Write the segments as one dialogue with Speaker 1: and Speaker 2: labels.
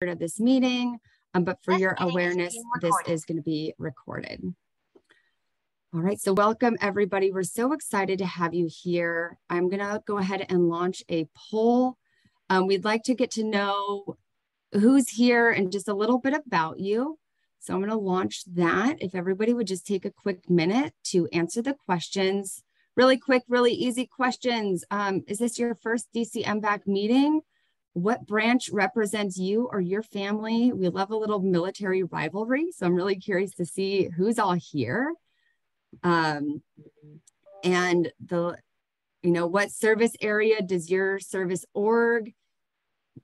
Speaker 1: of this meeting, but for your awareness, this is going to be recorded. All right, so welcome everybody. We're so excited to have you here. I'm going to go ahead and launch a poll. We'd like to get to know who's here and just a little bit about you. So I'm going to launch that. If everybody would just take a quick minute to answer the questions. Really quick, really easy questions. Is this your first DC-MVAC meeting? What branch represents you or your family? We love a little military rivalry, so I'm really curious to see who's all here. And what service area does your service org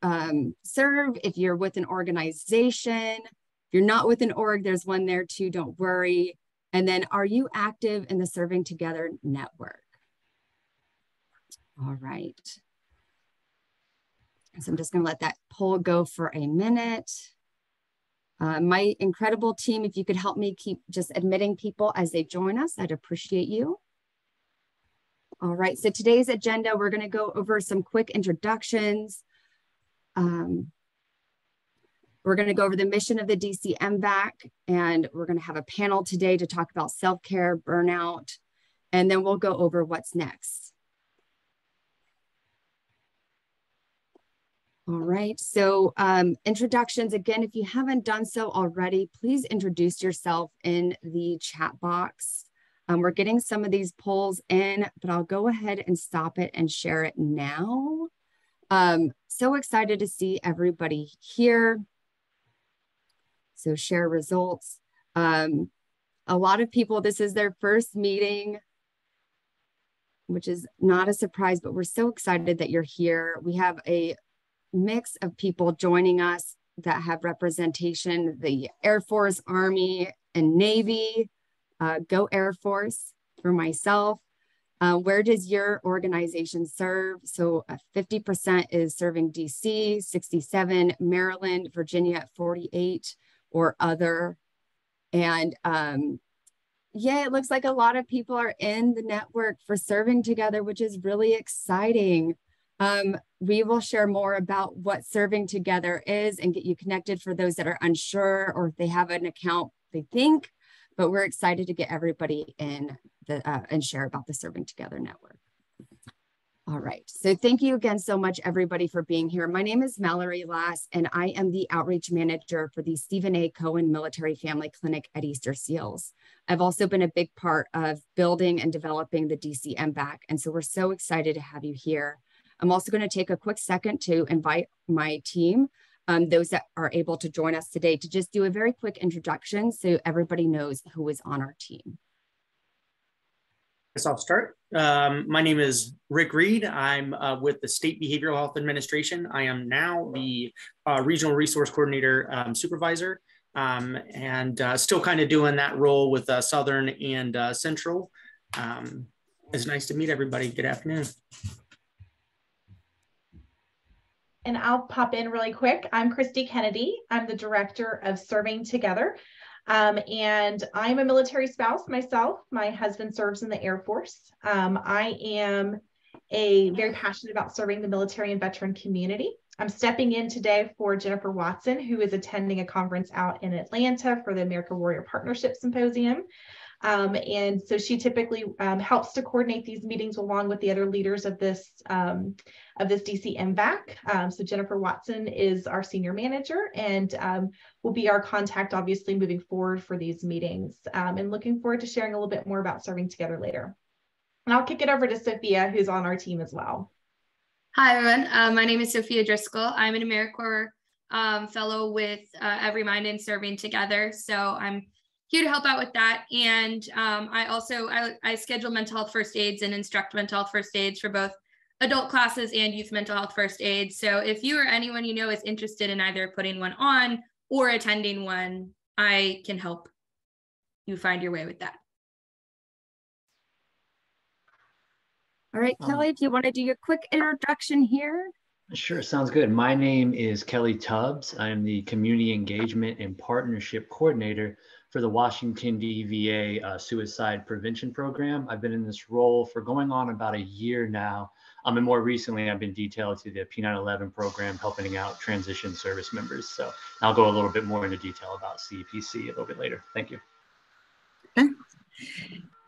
Speaker 1: serve? If you're with an organization, if you're not with an org, there's one there too, don't worry. And then, are you active in the Serving Together network? All right. So I'm just going to let that poll go for a minute. My incredible team, if you could help me keep just admitting people as they join us, I'd appreciate you. All right, so today's agenda, we're going to go over some quick introductions. We're going to go over the mission of the DC-MVAC, and we're going to have a panel today to talk about self-care, burnout, and then we'll go over what's next. All right, so introductions. Again, if you haven't done so already, please introduce yourself in the chat box. We're getting some of these polls in, but I'll go ahead and stop it and share it now. So excited to see everybody here. So share results. A lot of people, this is their first meeting, which is not a surprise, but we're so excited that you're here. We have a mix of people joining us that have representation, the Air Force, Army, and Navy. Go Air Force for myself. Where does your organization serve? So 50% is serving DC, 67 Maryland, Virginia at 48 or other. And yeah, it looks like a lot of people are in the network for Serving Together, which is really exciting. We will share more about what Serving Together is and get you connected for those that are unsure or if they have an account they think, but we're excited to get everybody in and share about the Serving Together network. All right, so thank you again so much everybody for being here. My name is Mallory Lass and I am the outreach manager for the Stephen A. Cohen Military Family Clinic at Easter Seals. I've also been a big part of building and developing the DC-MVAC, and so we're so excited to have you here. I'm also going to take a quick second to invite my team, those that are able to join us today, to just do a very quick introduction so everybody knows who is on our team.
Speaker 2: I'll start. My name is Rick Reed. I'm with the State Behavioral Health Administration. I am now the Regional Resource Coordinator Supervisor, and still kind of doing that role with Southern and Central. It's nice to meet everybody. Good afternoon.
Speaker 3: And I'll pop in really quick. I'm Christy Kennedy. I'm the Director of Serving Together. And I'm a military spouse myself. My husband serves in the Air Force. I am very passionate about serving the military and veteran community. I'm stepping in today for Jennifer Watson, who is attending a conference out in Atlanta for the American Warrior Partnership Symposium. And so she typically helps to coordinate these meetings along with the other leaders of this DC-MVAC. So Jennifer Watson is our senior manager and will be our contact, obviously, moving forward for these meetings. And looking forward to sharing a little bit more about Serving Together later. And I'll kick it over to Sophia, who's on our team as well.
Speaker 4: Hi, everyone. My name is Sophia Driscoll. I'm an AmeriCorps fellow with Every Mind in Serving Together. So I'm here to help out with that. And I schedule mental health first aids and instruct mental health first aids for both adult classes and youth mental health first aid. So if you or anyone you know is interested in either putting one on or attending one, I can help you find your way with that.
Speaker 1: All right, Kelly, if you want to do your quick introduction here.
Speaker 5: Sure, sounds good. My name is Kelly Tubbs. I'm the Community Engagement and Partnership Coordinator for the Washington DVA suicide prevention program. I've been in this role for going on about a year now. And more recently, I've been detailed to the P911 program, helping out transition service members. So I'll go a little bit more into detail about CPC a little bit later. Thank you.
Speaker 6: Okay.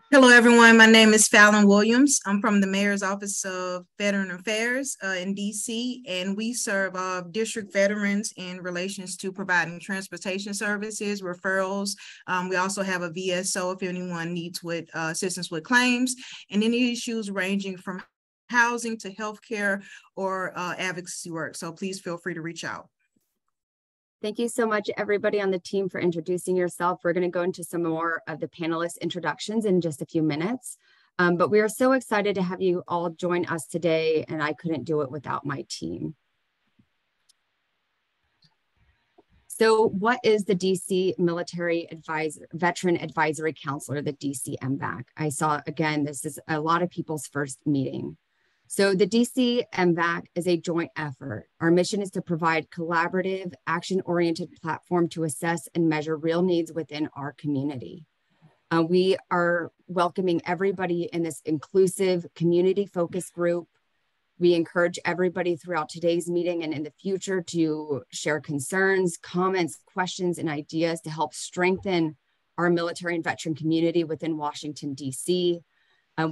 Speaker 6: Hello, everyone. My name is Fallon Williams. I'm from the Mayor's Office of Veteran Affairs in DC, and we serve district veterans in relations to providing transportation services, referrals. We also have a VSO if anyone needs assistance with claims and any issues ranging from housing to healthcare or advocacy work. So please feel free to reach out.
Speaker 1: Thank you so much, everybody on the team, for introducing yourself. We're going to go into some more of the panelist introductions in just a few minutes. But we are so excited to have you all join us today, and I couldn't do it without my team. So what is the DC Veteran Advisory Council, or the DC-MVAC? I saw, again, this is a lot of people's first meeting. So the DC-MVAC is a joint effort. Our mission is to provide collaborative, action-oriented platform to assess and measure real needs within our community. We are welcoming everybody in this inclusive, community-focused group. We encourage everybody throughout today's meeting and in the future to share concerns, comments, questions, and ideas to help strengthen our military and veteran community within Washington, D.C.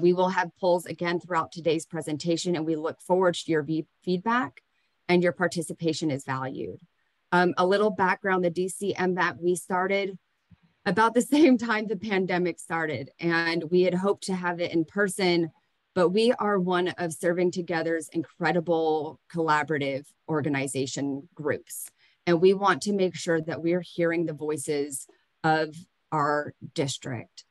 Speaker 1: We will have polls again throughout today's presentation, and we look forward to your feedback, and your participation is valued. A little background, the DC-MVAC, we started about the same time the pandemic started, and we had hoped to have it in person, but we are one of Serving Together's incredible collaborative organization groups. And we want to make sure that we are hearing the voices of our district.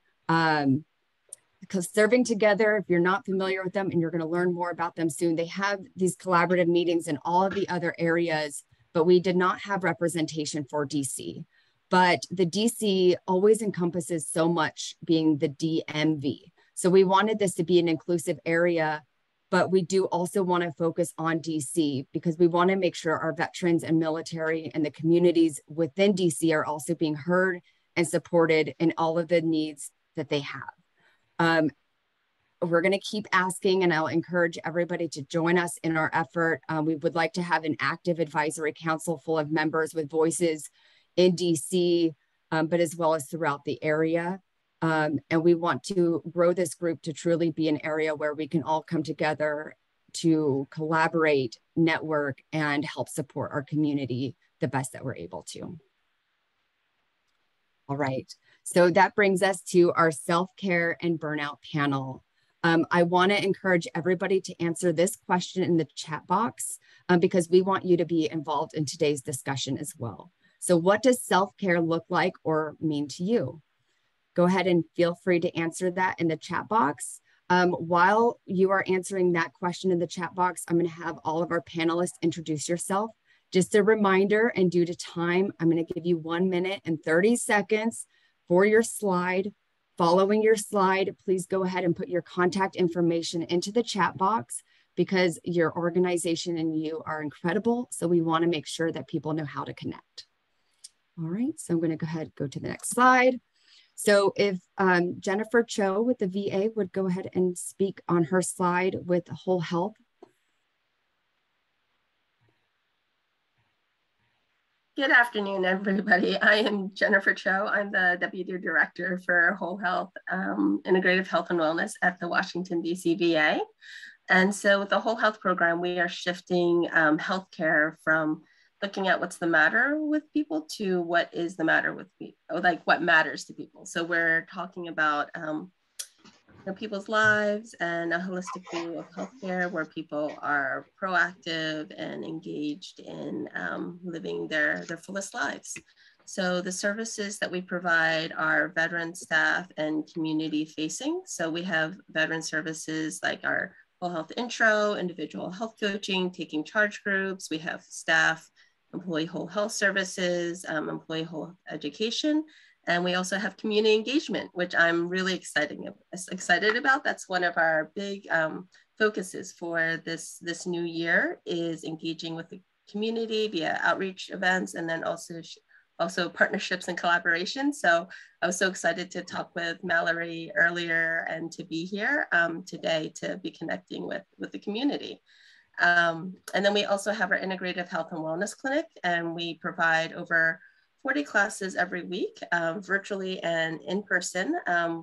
Speaker 1: Because Serving Together, if you're not familiar with them, and you're going to learn more about them soon, they have these collaborative meetings in all of the other areas, but we did not have representation for DC. But the DC always encompasses so much, being the DMV. So we wanted this to be an inclusive area, but we do also want to focus on DC because we want to make sure our veterans and military and the communities within DC are also being heard and supported in all of the needs that they have. We're going to keep asking, and I'll encourage everybody to join us in our effort. We would like to have an active advisory council full of members with voices in DC, but as well as throughout the area. And we want to grow this group to truly be an area where we can all come together to collaborate, network, and help support our community the best that we're able to. All right. So that brings us to our self-care and burnout panel. I want to encourage everybody to answer this question in the chat box because we want you to be involved in today's discussion as well. So what does self-care look like or mean to you? Go ahead and feel free to answer that in the chat box. While you are answering that question in the chat box, I'm going to have all of our panelists introduce yourself. Just a reminder, and due to time, I'm going to give you 1 minute and 30 seconds for your slide. Following your slide, please go ahead and put your contact information into the chat box because your organization and you are incredible. So we want to make sure that people know how to connect. All right, so I'm going to go ahead and go to the next slide. So if Jennifer Cho with the VA would go ahead and speak on her slide with whole health.
Speaker 7: Good afternoon, everybody. I am Jennifer Cho. I'm the Deputy Director for Whole Health, Integrative Health and Wellness at the Washington, D.C. VA. And so with the Whole Health program, we are shifting healthcare from looking at what's the matter with people to what is the matter with people, like what matters to people. So we're talking about people's lives and a holistic view of healthcare where people are proactive and engaged in living their fullest lives. So the services that we provide are veteran staff and community facing. So we have veteran services like our whole health intro, individual health coaching, taking charge groups. We have staff, employee whole health services, employee whole health education. And we also have community engagement, which I'm really excited about. That's one of our big focuses for this new year, is engaging with the community via outreach events and then also also partnerships and collaboration. So I was so excited to talk with Mallory earlier and to be here today to be connecting with the community. And then we also have our Integrative Health and Wellness Clinic, and we provide over 40 classes every week, virtually and in person,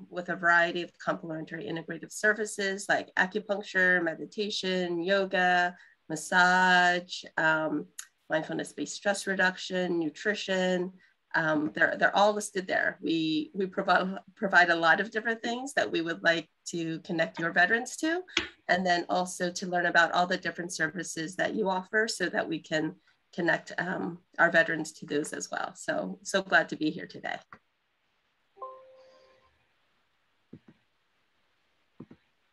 Speaker 7: with a variety of complementary integrative services like acupuncture, meditation, yoga, massage, mindfulness-based stress reduction, nutrition. They're all listed there. We provide a lot of different things that we would like to connect your veterans to, and then also to learn about all the different services that you offer so that we can connect our veterans to those as well. So glad to be here today.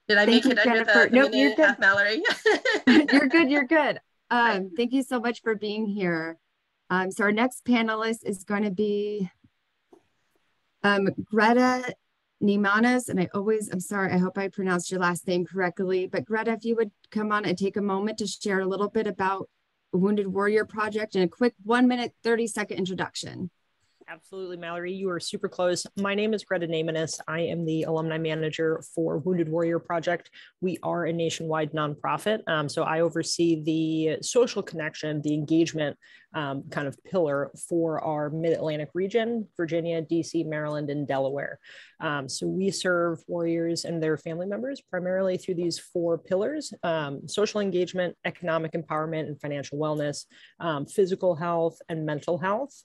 Speaker 7: Did I make it under the minute and a half, Mallory?
Speaker 1: You're good, you're good. Thank you so much for being here. So our next panelist is going to be Greta Nimanez, and I'm sorry, I hope I pronounced your last name correctly, but Greta, if you would come on and take a moment to share a little bit about Wounded Warrior Project and a quick 1 minute, 30-second introduction.
Speaker 8: Absolutely, Mallory, you are super close. My name is Greta Nimanez. I am the alumni manager for Wounded Warrior Project. We are a nationwide nonprofit. So I oversee the social connection, the engagement kind of pillar for our Mid-Atlantic region, Virginia, DC, Maryland, and Delaware. So we serve warriors and their family members primarily through these 4 pillars: social engagement, economic empowerment and financial wellness, physical health, and mental health.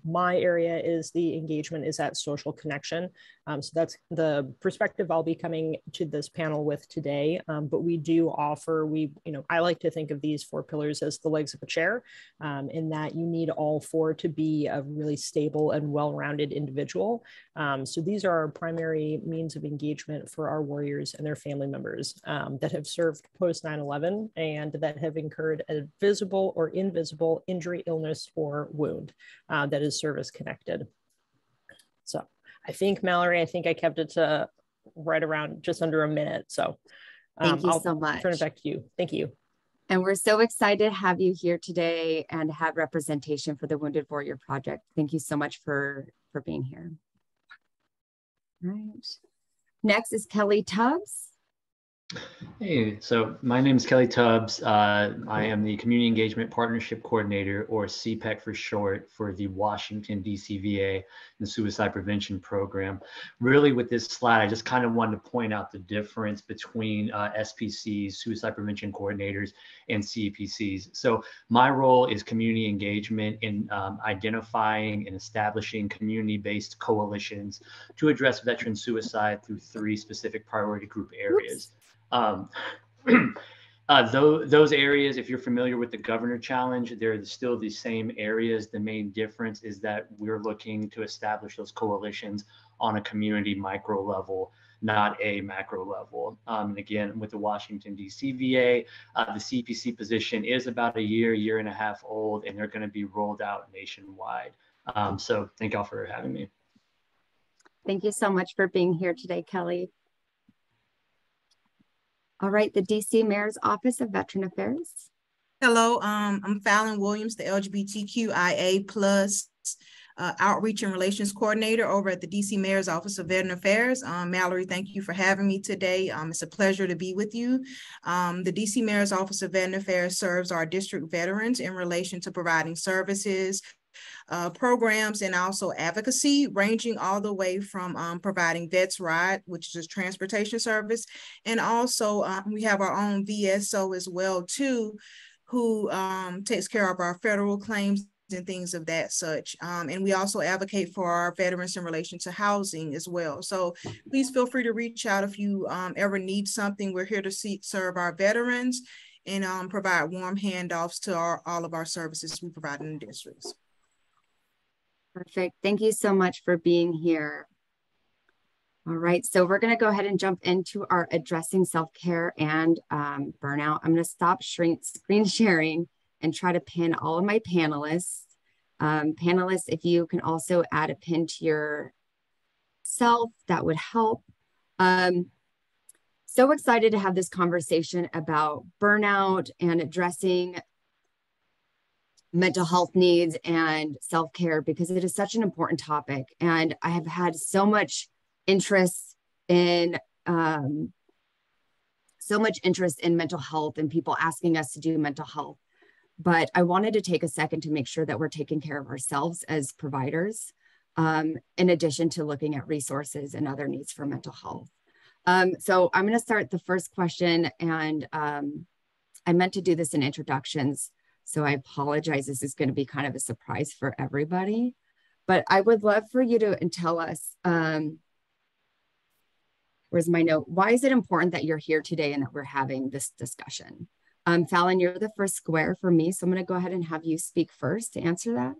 Speaker 8: My area is the engagement is at social connection. So that's the perspective I'll be coming to this panel with today. But we do offer, I like to think of these 4 pillars as the legs of a chair, in that you need all 4 to be a really stable and well-rounded individual. So these are our primary means of engagement for our warriors and their family members that have served post 9/11 and that have incurred a visible or invisible injury, illness, or wound that is service connected. So I think, Mallory, I kept it to right around just under a minute. So
Speaker 1: thank you so much.
Speaker 8: Turn it back to you. Thank you.
Speaker 1: And we're so excited to have you here today and have representation for the Wounded Warrior Project. Thank you so much for being here. All right. Next is Kelly Tubbs.
Speaker 5: Hey, so my name is Kelly Tubbs. I am the Community Engagement Partnership Coordinator, or CPEC for short, for the Washington, D.C. VA and Suicide Prevention Program. Really, with this slide, I just kind of wanted to point out the difference between SPCs, Suicide Prevention Coordinators, and CPCs. So my role is community engagement in identifying and establishing community-based coalitions to address veteran suicide through 3 specific priority group areas. Those areas, if you're familiar with the Governor Challenge, they're still the same areas. The main difference is that we're looking to establish those coalitions on a community micro level, not a macro level. And again, with the Washington, D.C. VA, the CPC position is about a year and a half old, and they're going to be rolled out nationwide. So thank y'all for having me.
Speaker 1: Thank you so much for being here today, Kelly. All right, the DC Mayor's Office of Veteran Affairs.
Speaker 6: Hello, I'm Fallon Williams, the LGBTQIA+ Outreach and Relations Coordinator over at the DC Mayor's Office of Veteran Affairs. Mallory, thank you for having me today. It's a pleasure to be with you. The DC Mayor's Office of Veteran Affairs serves our district veterans in relation to providing services, programs, and also advocacy, ranging all the way from providing Vets Ride, which is a transportation service, and also we have our own VSO as well too, who takes care of our federal claims and things of that such. And we also advocate for our veterans in relation to housing as well. So please feel free to reach out if you ever need something. We're here to serve our veterans and provide warm handoffs to all of our services we provide in the districts.
Speaker 1: Perfect. Thank you so much for being here. All right, so we're going to go ahead and jump into our addressing self-care and burnout. I'm going to stop screen sharing and try to pin all of my panelists. Panelists, if you can also add a pin to yourself, that would help. So excited to have this conversation about burnout and addressing mental health needs and self-care, because it is such an important topic. And I have had so much interest in mental health and people asking us to do mental health. But I wanted to take a second to make sure that we're taking care of ourselves as providers, in addition to looking at resources and other needs for mental health. So I'm going to start the first question, and I meant to do this in introductions, so I apologize. This is going to be kind of a surprise for everybody, but I would love for you to tell us, where's my note? Why is it important that you're here today and that we're having this discussion? Fallon, you're the first square for me, so I'm going to go ahead and have you speak first to answer that.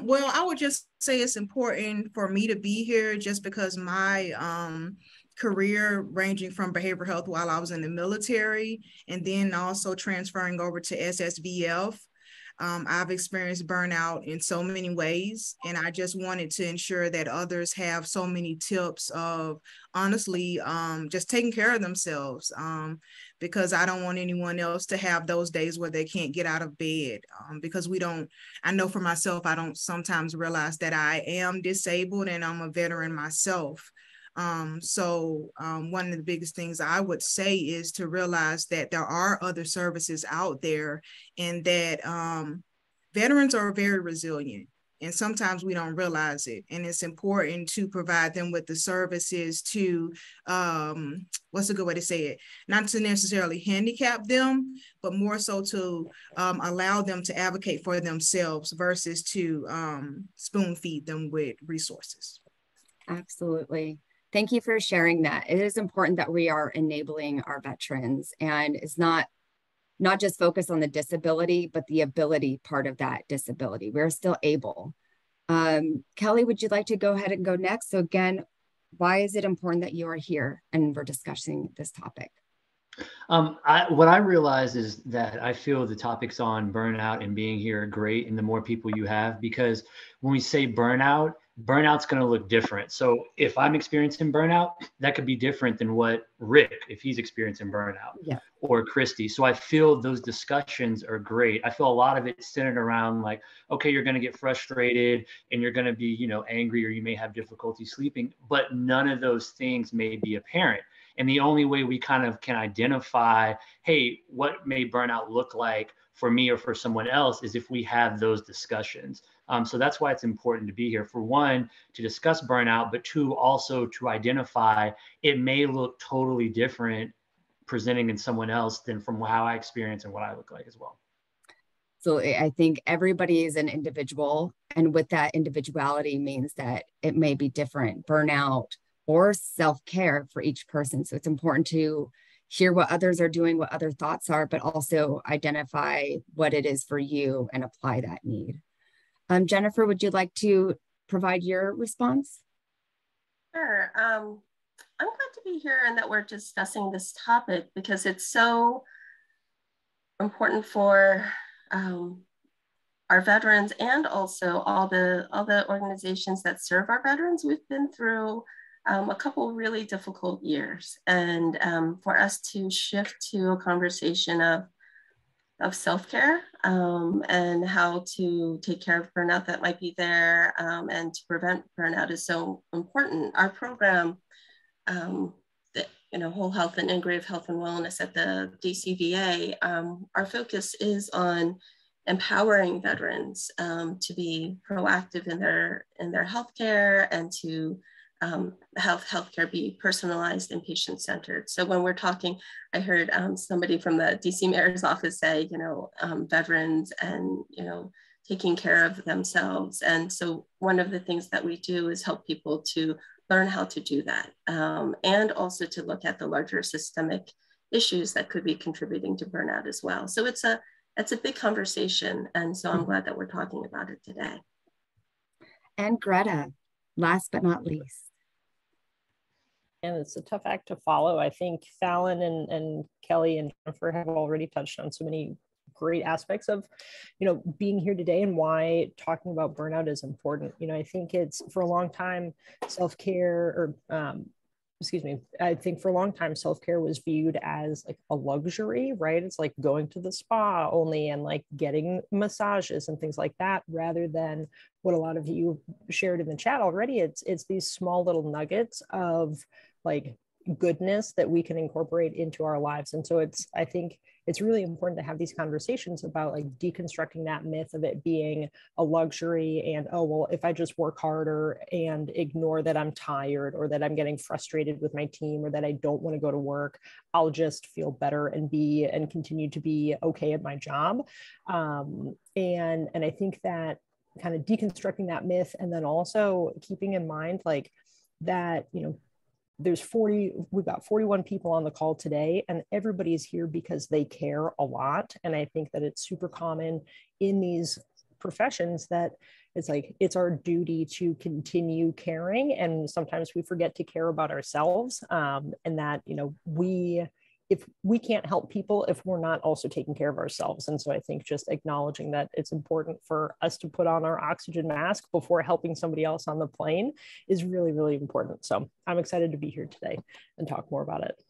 Speaker 6: Well, I would just say it's important for me to be here just because my career ranging from behavioral health while I was in the military and then also transferring over to SSVF. I've experienced burnout in so many ways, and I just wanted to ensure that others have so many tips of honestly just taking care of themselves, because I don't want anyone else to have those days where they can't get out of bed, because I know for myself, I don't sometimes realize that I am disabled and I'm a veteran myself. So one of the biggest things I would say is to realize that there are other services out there, and that veterans are very resilient, and sometimes we don't realize it. And it's important to provide them with the services to, what's a good way to say it? Not to necessarily handicap them, but more so to allow them to advocate for themselves versus to spoon feed them with resources.
Speaker 1: Absolutely. Thank you for sharing that. It is important that we are enabling our veterans, and it's not just focused on the disability, but the ability part of that disability. We're still able. Kelly, would you like to go ahead and go next? So again, why is it important that you are here and we're discussing this topic?
Speaker 5: What I realize is that I feel the topics on burnout and being here are great, and the more people you have, because when we say burnout's going to look different. So if I'm experiencing burnout, that could be different than what Rick, if he's experiencing burnout,
Speaker 1: yeah,
Speaker 5: or Christy. So I feel those discussions are great. I feel a lot of it centered around like, okay, you're going to get frustrated and you're going to be, angry, or you may have difficulty sleeping, but none of those things may be apparent. And the only way we kind of can identify, hey, what may burnout look like for me or for someone else, is if we have those discussions. So that's why it's important to be here. For one, to discuss burnout, but two, also to identify it may look totally different presenting in someone else than from how I experience and what I look like as well.
Speaker 1: So I think everybody is an individual, and with that individuality means that it may be different burnout or self-care for each person. So it's important to hear what others are doing, what other thoughts are, but also identify what it is for you and apply that need. Jennifer, would you like to provide your response?
Speaker 7: Sure. I'm glad to be here and that we're discussing this topic, because it's so important for our veterans, and also all the organizations that serve our veterans. We've been through a couple really difficult years, and for us to shift to a conversation of self-care and how to take care of burnout that might be there, and to prevent burnout is so important. Our program, Whole Health and Integrative Health and Wellness at the DC-MVAC, our focus is on empowering veterans to be proactive in their healthcare, and to have healthcare be personalized and patient-centered. So when we're talking, I heard somebody from the DC Mayor's office say, veterans and, taking care of themselves. And so one of the things that we do is help people to learn how to do that, and also to look at the larger systemic issues that could be contributing to burnout as well. So it's a big conversation. And so I'm glad that we're talking about it today.
Speaker 1: And Greta, last but not least.
Speaker 8: And it's a tough act to follow. I think Fallon and Kelly and Jennifer have already touched on so many great aspects of, being here today and why talking about burnout is important. I think it's, for a long time, self-care or excuse me, I think for a long time, self-care was viewed as like a luxury, right? It's like going to the spa only and like getting massages and things like that, rather than what a lot of you shared in the chat already. It's these small little nuggets of like goodness that we can incorporate into our lives. And so I think it's really important to have these conversations about like deconstructing that myth of it being a luxury and, oh, well, if I just work harder and ignore that I'm tired or that I'm getting frustrated with my team or that I don't want to go to work, I'll just feel better and continue to be okay at my job. And I think that kind of deconstructing that myth, and then also keeping in mind like that, you know, we've got 41 people on the call today, and everybody's here because they care a lot. And I think that it's super common in these professions that it's like, it's our duty to continue caring. And sometimes we forget to care about ourselves. And that, you know, if we can't help people if we're not also taking care of ourselves. And so I think just acknowledging that it's important for us to put on our oxygen mask before helping somebody else on the plane is really, really important. So I'm excited to be here today and talk more about it.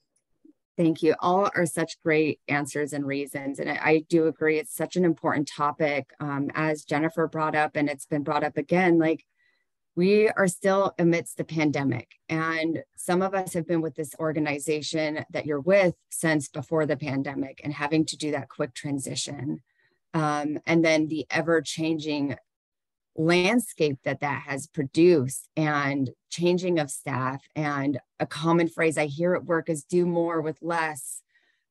Speaker 1: Thank you. All are such great answers and reasons. And I do agree. It's such an important topic. As Jennifer brought up, and it's been brought up again, like, we are still amidst the pandemic, and some of us have been with this organization that you're with since before the pandemic, and having to do that quick transition. And then the ever-changing landscape that has produced, and changing of staff. And a common phrase I hear at work is do more with less.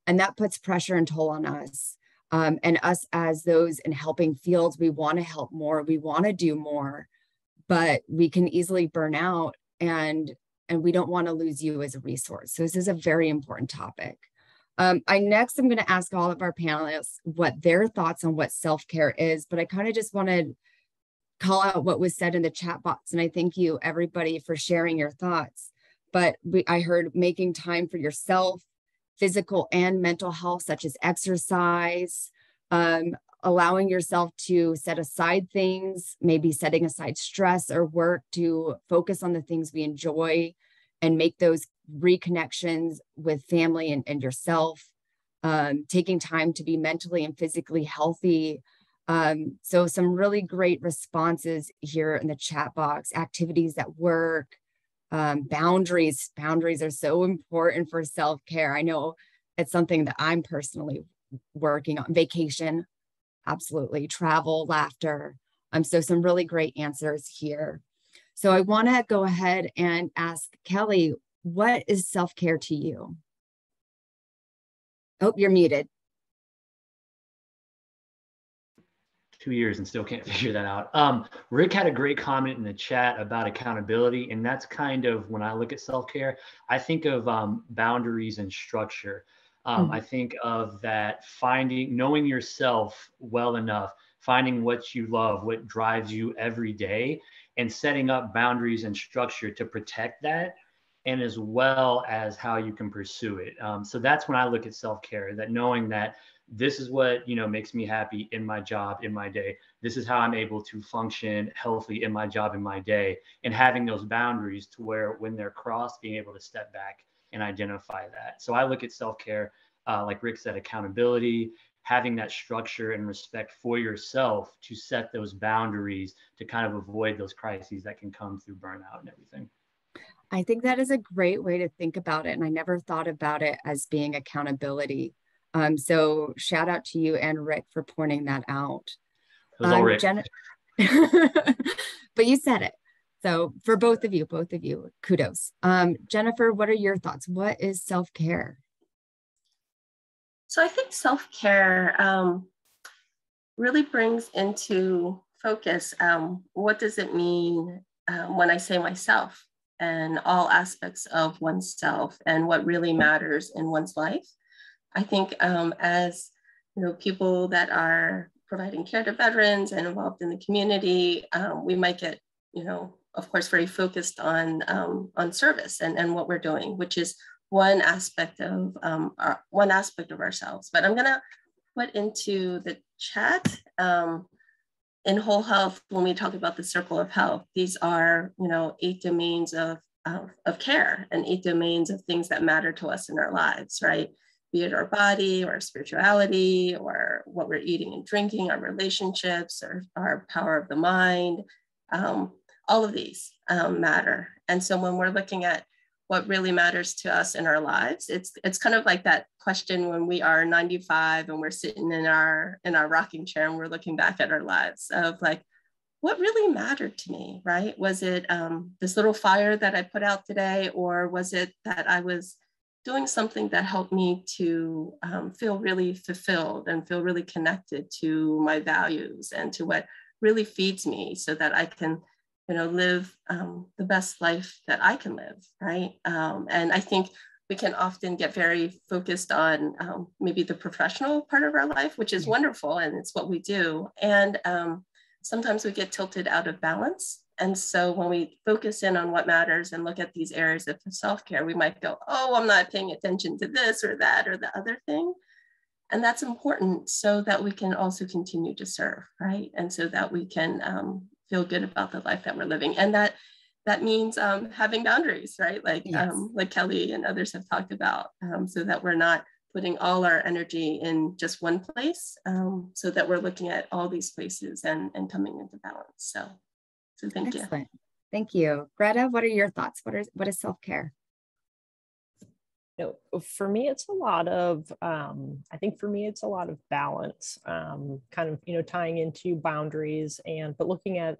Speaker 1: And that puts pressure and toll on us. And us as those in helping fields, we want to help more, we want to do more, but we can easily burn out, and we don't want to lose you as a resource. So this is a very important topic. I'm going to ask all of our panelists what their thoughts on what self-care is, but I kind of just want to call out what was said in the chat box. And I thank you, everybody, for sharing your thoughts. But I heard making time for yourself, physical and mental health, such as exercise, allowing yourself to set aside things, maybe setting aside stress or work to focus on the things we enjoy and make those reconnections with family and yourself, taking time to be mentally and physically healthy. So some really great responses here in the chat box. Activities at work, boundaries. Boundaries are so important for self-care. I know it's something that I'm personally working on. Vacation. Absolutely. Travel, laughter. So some really great answers here. So I want to go ahead and ask Kelly, what is self-care to you? Oh, you're muted.
Speaker 5: 2 years and still can't figure that out. Rick had a great comment in the chat about accountability. And that's kind of, when I look at self-care, I think of boundaries and structure. I think of that knowing yourself well enough, finding what you love, what drives you every day, and setting up boundaries and structure to protect that, and as well as how you can pursue it. So that's when I look at self-care, that knowing that this is what, you know, makes me happy in my job, in my day. This is how I'm able to function healthy in my job, in my day, and having those boundaries to where when they're crossed, being able to step back and identify that. So I look at self-care, like Rick said, accountability, having that structure and respect for yourself to set those boundaries to kind of avoid those crises that can come through burnout and everything.
Speaker 1: I think that is a great way to think about it. And I never thought about it as being accountability. So shout out to you and Rick for pointing that out.
Speaker 5: It was all Rick.
Speaker 1: But you said it. So for both of you, kudos. Jennifer, what are your thoughts? What is self-care?
Speaker 7: So I think self-care really brings into focus, what does it mean when I say myself, and all aspects of oneself and what really matters in one's life. I think as you know, people that are providing care to veterans and involved in the community, we might get, you know, of course, very focused on service and what we're doing, which is one aspect of ourselves. But I'm gonna put into the chat in whole health, when we talk about the circle of health, these are, you know, 8 domains of of care and 8 domains of things that matter to us in our lives, right? Be it our body or spirituality or what we're eating and drinking, our relationships or our power of the mind. All of these matter. And so when we're looking at what really matters to us in our lives, it's kind of like that question when we are 95 and we're sitting in our rocking chair and we're looking back at our lives of like, what really mattered to me, right? Was it this little fire that I put out today, or was it that I was doing something that helped me to feel really fulfilled and feel really connected to my values and to what really feeds me so that I can, live the best life that I can live, right? And I think we can often get very focused on maybe the professional part of our life, which is wonderful, and it's what we do. And sometimes we get tilted out of balance. And so when we focus in on what matters and look at these areas of self-care, we might go, oh, I'm not paying attention to this or that or the other thing. And that's important so that we can also continue to serve, right? And so that we can feel good about the life that we're living. And that means having boundaries, right? Like, like Kelly and others have talked about, so that we're not putting all our energy in just one place, so that we're looking at all these places and coming into balance. So thank you.
Speaker 1: Thank you. Greta, what are your thoughts? What is self-care?
Speaker 8: For me, it's a lot of, I think for me, it's a lot of balance, kind of, tying into boundaries but looking at,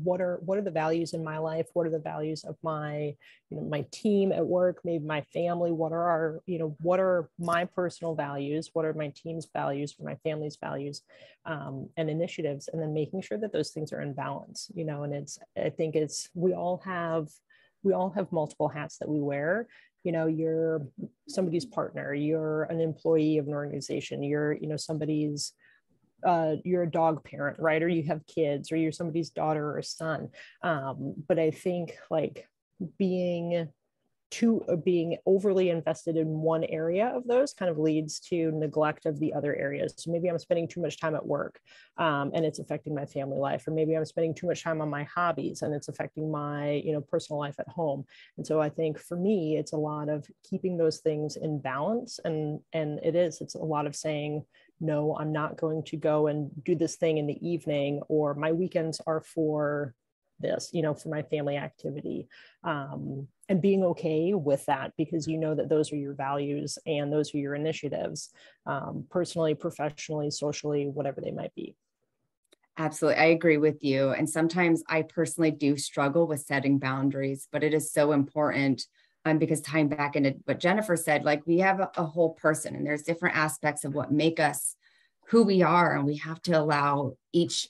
Speaker 8: what are the values in my life? What are the values of my, my team at work, maybe my family? What are my personal values? What are my team's values, or my family's values, and initiatives? And then making sure that those things are in balance, and I think we all have multiple hats that we wear. You're somebody's partner, you're an employee of an organization, you're, somebody's, you're a dog parent, right? Or you have kids, or you're somebody's daughter or son. But I think like being overly invested in one area of those kind of leads to neglect of the other areas. So maybe I'm spending too much time at work, and it's affecting my family life, or maybe I'm spending too much time on my hobbies and it's affecting my, personal life at home. And so I think for me, it's a lot of keeping those things in balance. And it's a lot of saying, no, I'm not going to go and do this thing in the evening, or my weekends are for this, for my family activity, and being okay with that, because that those are your values and those are your initiatives, personally, professionally, socially, whatever they might be.
Speaker 1: Absolutely. I agree with you. And sometimes I personally do struggle with setting boundaries, but it is so important, because tying back into what Jennifer said, like we have a whole person and there's different aspects of what make us who we are. And we have to allow each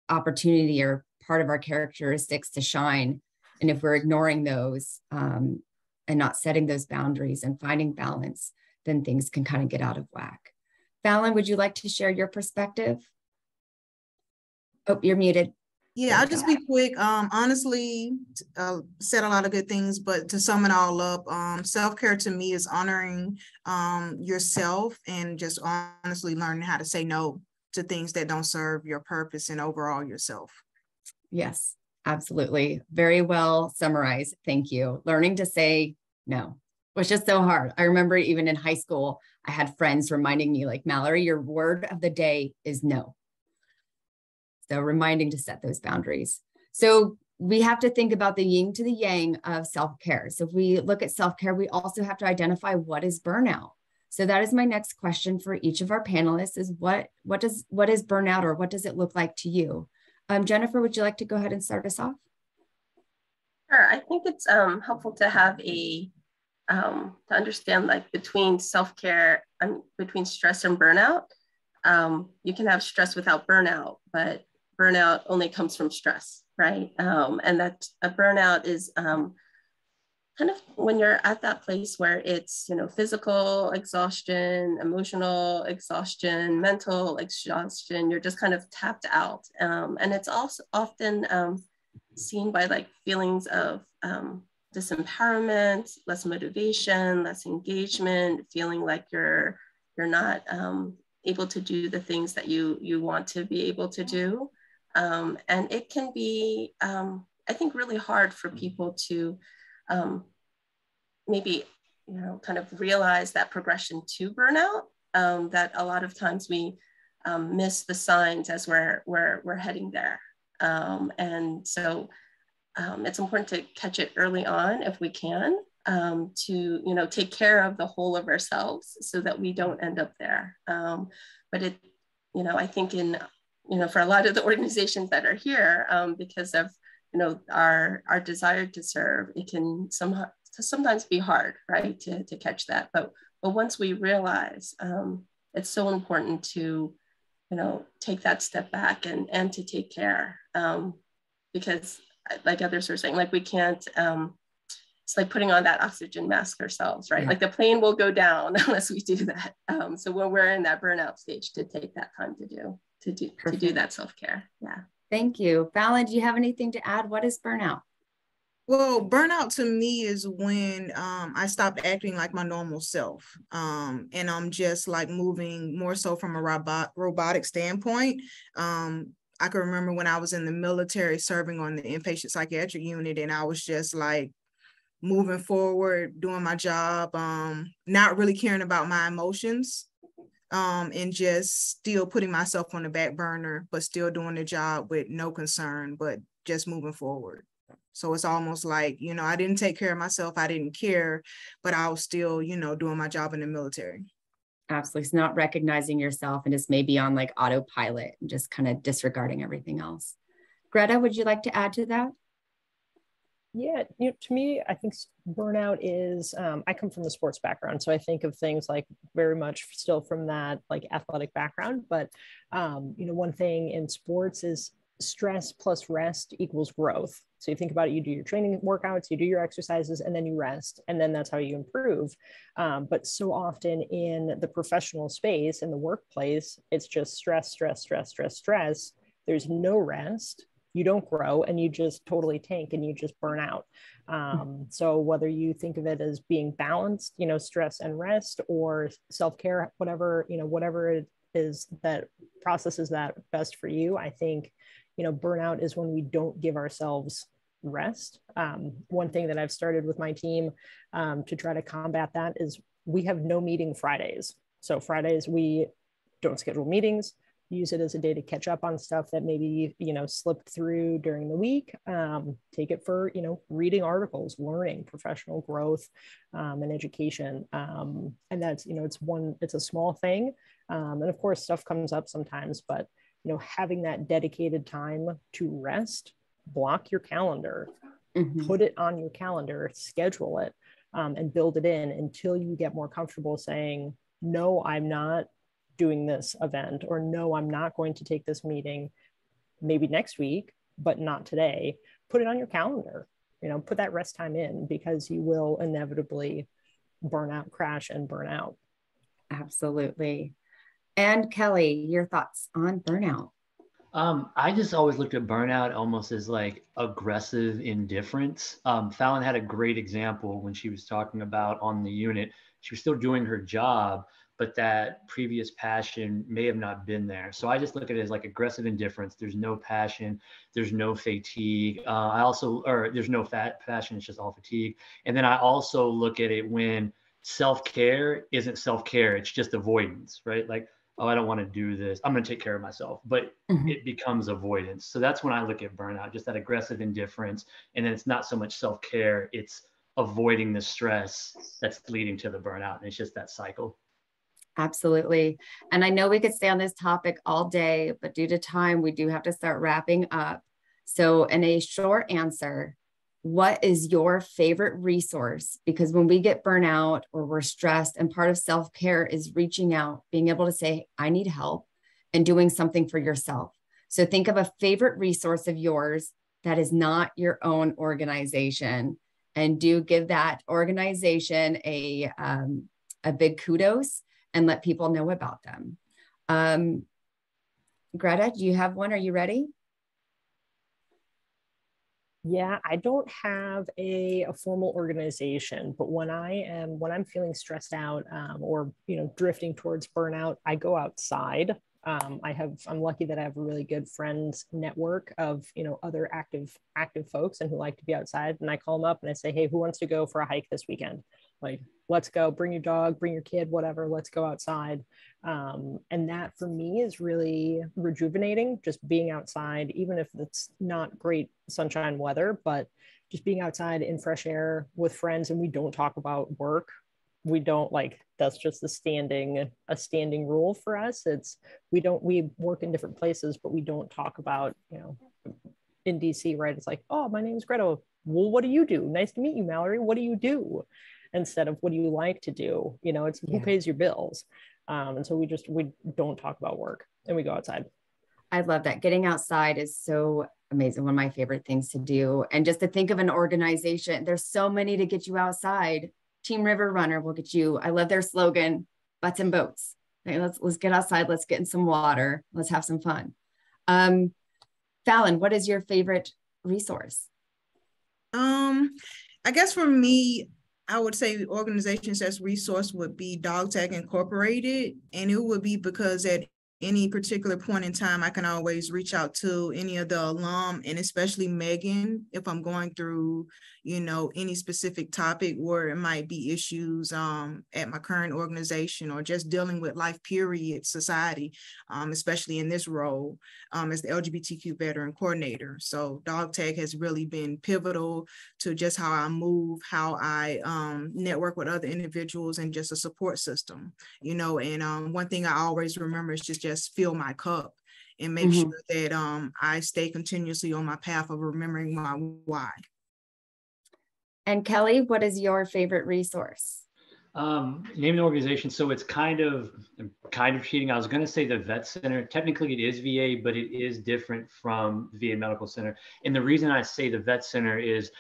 Speaker 1: opportunity or part of our characteristics to shine. And if we're ignoring those and not setting those boundaries and finding balance, then things can kind of get out of whack. Fallon, would you like to share your perspective? Oh, you're muted.
Speaker 6: Yeah, I'll just be quick. Honestly, said a lot of good things, but to sum it all up, self-care to me is honoring yourself and just honestly learning how to say no to things that don't serve your purpose and overall yourself.
Speaker 1: Yes, absolutely. Very well summarized. Thank you. Learning to say no was just so hard. I remember even in high school, I had friends reminding me like, Mallory, your word of the day is no. So reminding to set those boundaries. So we have to think about the yin to the yang of self-care. So if we look at self-care, we also have to identify what is burnout. So that is my next question for each of our panelists is what is burnout, or what does it look like to you? Jennifer, would you like to go ahead and start us off?
Speaker 7: Sure. I think it's helpful to have to understand like between self-care and between stress and burnout. You can have stress without burnout, but burnout only comes from stress, right? And that a burnout is kind of when you're at that place where it's, physical exhaustion, emotional exhaustion, mental exhaustion, you're just kind of tapped out. And it's also often seen by like feelings of disempowerment, less motivation, less engagement, feeling like you're not able to do the things that you want to be able to do. And it can be, I think, really hard for people to maybe, kind of realize that progression to burnout, that a lot of times we miss the signs as we're heading there. And so it's important to catch it early on if we can, to, take care of the whole of ourselves so that we don't end up there. But it, I think for a lot of the organizations that are here, because of, our desire to serve, it can sometimes be hard, right, to catch that. But once we realize, it's so important to, take that step back and to take care, because like others were saying, like we can't, it's like putting on that oxygen mask ourselves, right? Yeah. Like the plane will go down unless we do that. So when we're in that burnout stage, to take that time to do that self-care. Yeah.
Speaker 1: Thank you. Fallon, do you have anything to add? What is burnout?
Speaker 6: Well, burnout to me is when I stop acting like my normal self, and I'm just like moving more so from a robotic standpoint. I can remember when I was in the military serving on the inpatient psychiatric unit, and I was just like moving forward, doing my job, not really caring about my emotions, and just still putting myself on the back burner, but still doing the job with no concern, but just moving forward. So it's almost like, I didn't take care of myself. I didn't care, but I was still, doing my job in the military.
Speaker 1: Absolutely. It's not recognizing yourself and just maybe on like autopilot and just kind of disregarding everything else. Greta, would you like to add to that?
Speaker 8: Yeah, to me, I think burnout is, I come from the sports background. So I think of things like very much still from that like athletic background. But, one thing in sports is stress plus rest equals growth. So you think about it, you do your training workouts, you do your exercises, and then you rest. And then that's how you improve. But so often in the professional space, in the workplace, it's just stress, stress, stress, stress, stress. There's no rest. You don't grow, and you just totally tank and you just burn out. So whether you think of it as being balanced, stress and rest, or self-care, whatever it is that processes that best for you, I think, burnout is when we don't give ourselves rest. One thing that I've started with my team to try to combat that is we have no meeting Fridays. So Fridays, we don't schedule meetings, use it as a day to catch up on stuff that maybe, slipped through during the week. Take it for, reading articles, learning, professional growth, and education. And that's, it's a small thing. And of course, stuff comes up sometimes, but, having that dedicated time to rest, block your calendar, put it on your calendar, schedule it, and build it in until you get more comfortable saying, no, I'm not doing this event, or no, I'm not going to take this meeting, maybe next week, but not today. Put it on your calendar, put that rest time in, because you will inevitably burn out, crash and burn out.
Speaker 1: Absolutely. And Kelly, your thoughts on burnout?
Speaker 5: I just always looked at burnout almost as like aggressive indifference. Fallon had a great example when she was talking about on the unit. She was still doing her job, but that previous passion may have not been there. So I just look at it as like aggressive indifference. There's no passion, there's no fatigue. There's no passion, it's just all fatigue. And then I also look at it when self-care isn't self-care, it's just avoidance, right? Like, oh, I don't want to do this, I'm going to take care of myself, but it becomes avoidance. So that's when I look at burnout, just that aggressive indifference. And then it's not so much self-care, it's avoiding the stress that's leading to the burnout. And it's just that cycle.
Speaker 1: Absolutely. And I know we could stay on this topic all day, but due to time, we do have to start wrapping up. So in a short answer, what is your favorite resource? Because when we get burnout or we're stressed, and part of self-care is reaching out, being able to say, I need help, and doing something for yourself. So think of a favorite resource of yours that is not your own organization, and do give that organization a big kudos and let people know about them. Greta, do you have one? Are you ready?
Speaker 8: Yeah, I don't have a formal organization, but when I'm feeling stressed out, or drifting towards burnout, I go outside. I'm lucky that I have a really good friends network of, other active folks and who like to be outside. And I call them up and I say, hey, who wants to go for a hike this weekend? Like, let's go, bring your dog, bring your kid, whatever, let's go outside. And that for me is really rejuvenating, just being outside, even if it's not great sunshine weather, but just being outside in fresh air with friends. And we don't talk about work. We don't that's just a standing rule for us. We work in different places, but we don't talk about, in DC, right? It's like, oh, my name is Greta. Well, what do you do? Nice to meet you, Mallory. What do you do? Instead of what do you like to do? It's who pays your bills. And so we don't talk about work and we go outside.
Speaker 1: I love that. Getting outside is so amazing. One of my favorite things to do. And just to think of an organization, there's so many to get you outside. Team River Runner will get you. I love their slogan, butts and boats. Okay, let's get outside. Let's get in some water. Let's have some fun. Fallon, what is your favorite resource?
Speaker 6: I guess for me, I would say organizations as resource would be Dog Tag Incorporated. And it would be because at any particular point in time, I can always reach out to any of the alum, and especially Megan, if I'm going through, any specific topic where it might be issues at my current organization or just dealing with life, period, society, especially in this role as the LGBTQ veteran coordinator. So Dog Tag has really been pivotal to just how I move, how I network with other individuals, and just a support system, and one thing I always remember is just fill my cup and make sure that I stay continuously on my path of remembering my why.
Speaker 1: And Kelly, what is your favorite resource?
Speaker 5: Name an organization. So it's kind of cheating. I was going to say the Vet Center. Technically it is VA, but it is different from the VA Medical Center. And the reason I say the Vet Center is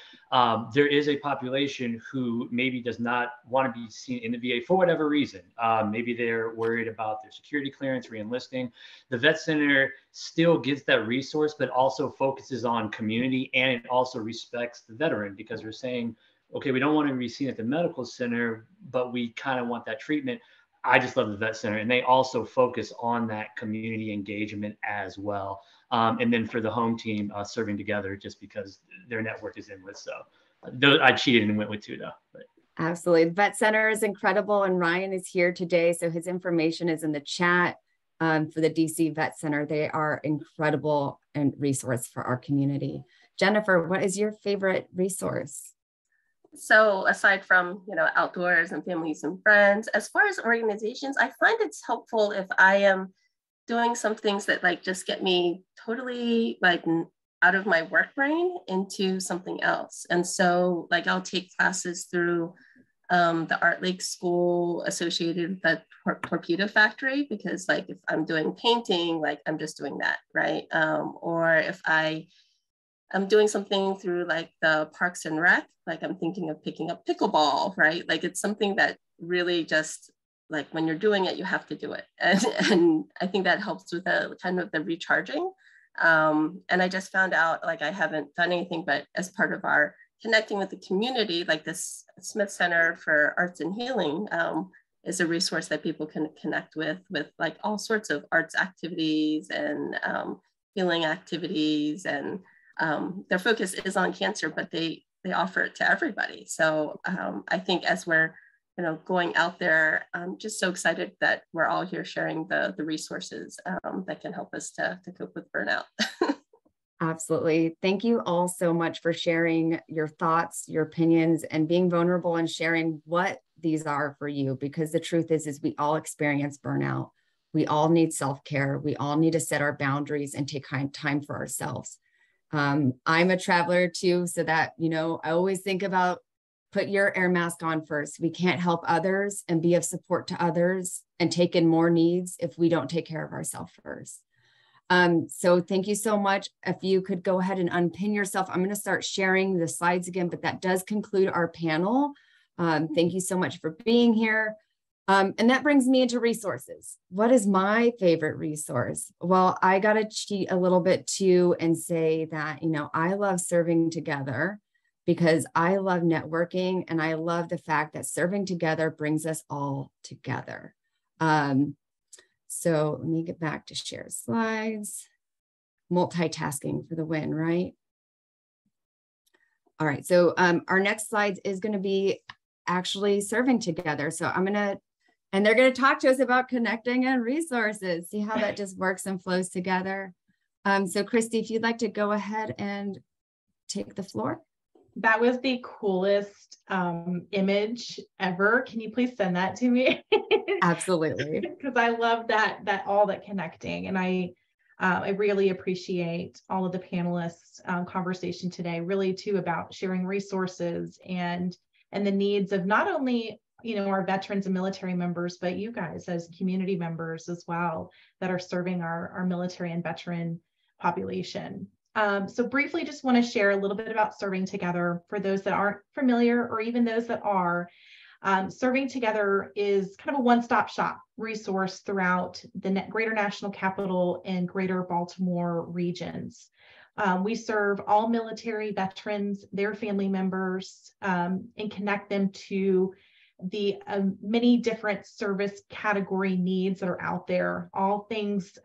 Speaker 5: there is a population who maybe does not want to be seen in the VA for whatever reason. Maybe they're worried about their security clearance, re-enlisting. The Vet Center still gets that resource, but also focuses on community, and it also respects the veteran, because they're saying, okay, we don't want to be seen at the medical center, but we kind of want that treatment. I just love the Vet Center. And they also focus on that community engagement as well. And then for the home team, Serving Together, just because their network is endless. So I cheated and went with two though. But.
Speaker 1: Absolutely. The Vet Center is incredible. And Ryan is here today. So his information is in the chat for the DC Vet Center. They are incredible and resource for our community. Jennifer, what is your favorite resource?
Speaker 7: So aside from, outdoors and families and friends, as far as organizations, I find it's helpful if I am doing some things that just get me totally out of my work brain into something else. And so I'll take classes through the Art Lake School associated with the torpedo factory, because if I'm doing painting, I'm just doing that, right? Or if I'm doing something through the Parks and Rec, I'm thinking of picking up pickleball, right? It's something that really just when you're doing it, you have to do it. And I think that helps with the kind of the recharging. And I just found out I haven't done anything, but as part of our connecting with the community, this Smith Center for Arts and Healing is a resource that people can connect with all sorts of arts activities and healing activities, and their focus is on cancer, but they offer it to everybody. So I think as we're going out there, I'm just so excited that we're all here sharing the resources that can help us to cope with burnout.
Speaker 1: Absolutely. Thank you all so much for sharing your thoughts, your opinions, and being vulnerable and sharing what these are for you, because the truth is we all experience burnout. We all need self-care. We all need to set our boundaries and take time for ourselves. I'm a traveler too, so that, I always think about put your air mask on first. We can't help others and be of support to others and take in more needs if we don't take care of ourselves first. So thank you so much. If you could go ahead and unpin yourself, I'm going to start sharing the slides again, but that does conclude our panel. Thank you so much for being here. And that brings me into resources. What is my favorite resource? Well, I got to cheat a little bit too and say that, I love Serving Together because I love networking, and I love the fact that serving together brings us all together. So let me get back to share slides. Multitasking for the win, right? All right, so our next slide is going to be actually serving together. So and they're going to talk to us about connecting and resources, see how that just works and flows together. So Christy, if you'd like to go ahead and take the floor.
Speaker 3: That was the coolest image ever. Can you please send that to me?
Speaker 1: Absolutely.
Speaker 3: Because I love that all that connecting, and I really appreciate all of the panelists' conversation today, really too about sharing resources and the needs of not only our veterans and military members, but you guys as community members as well that are serving our military and veteran population. So briefly, just want to share a little bit about Serving Together for those that aren't familiar, or even those that are. Serving Together is kind of a one-stop shop resource throughout the Greater National Capital and Greater Baltimore regions. We serve all military veterans, their family members, and connect them to the many different service category needs that are out there, all things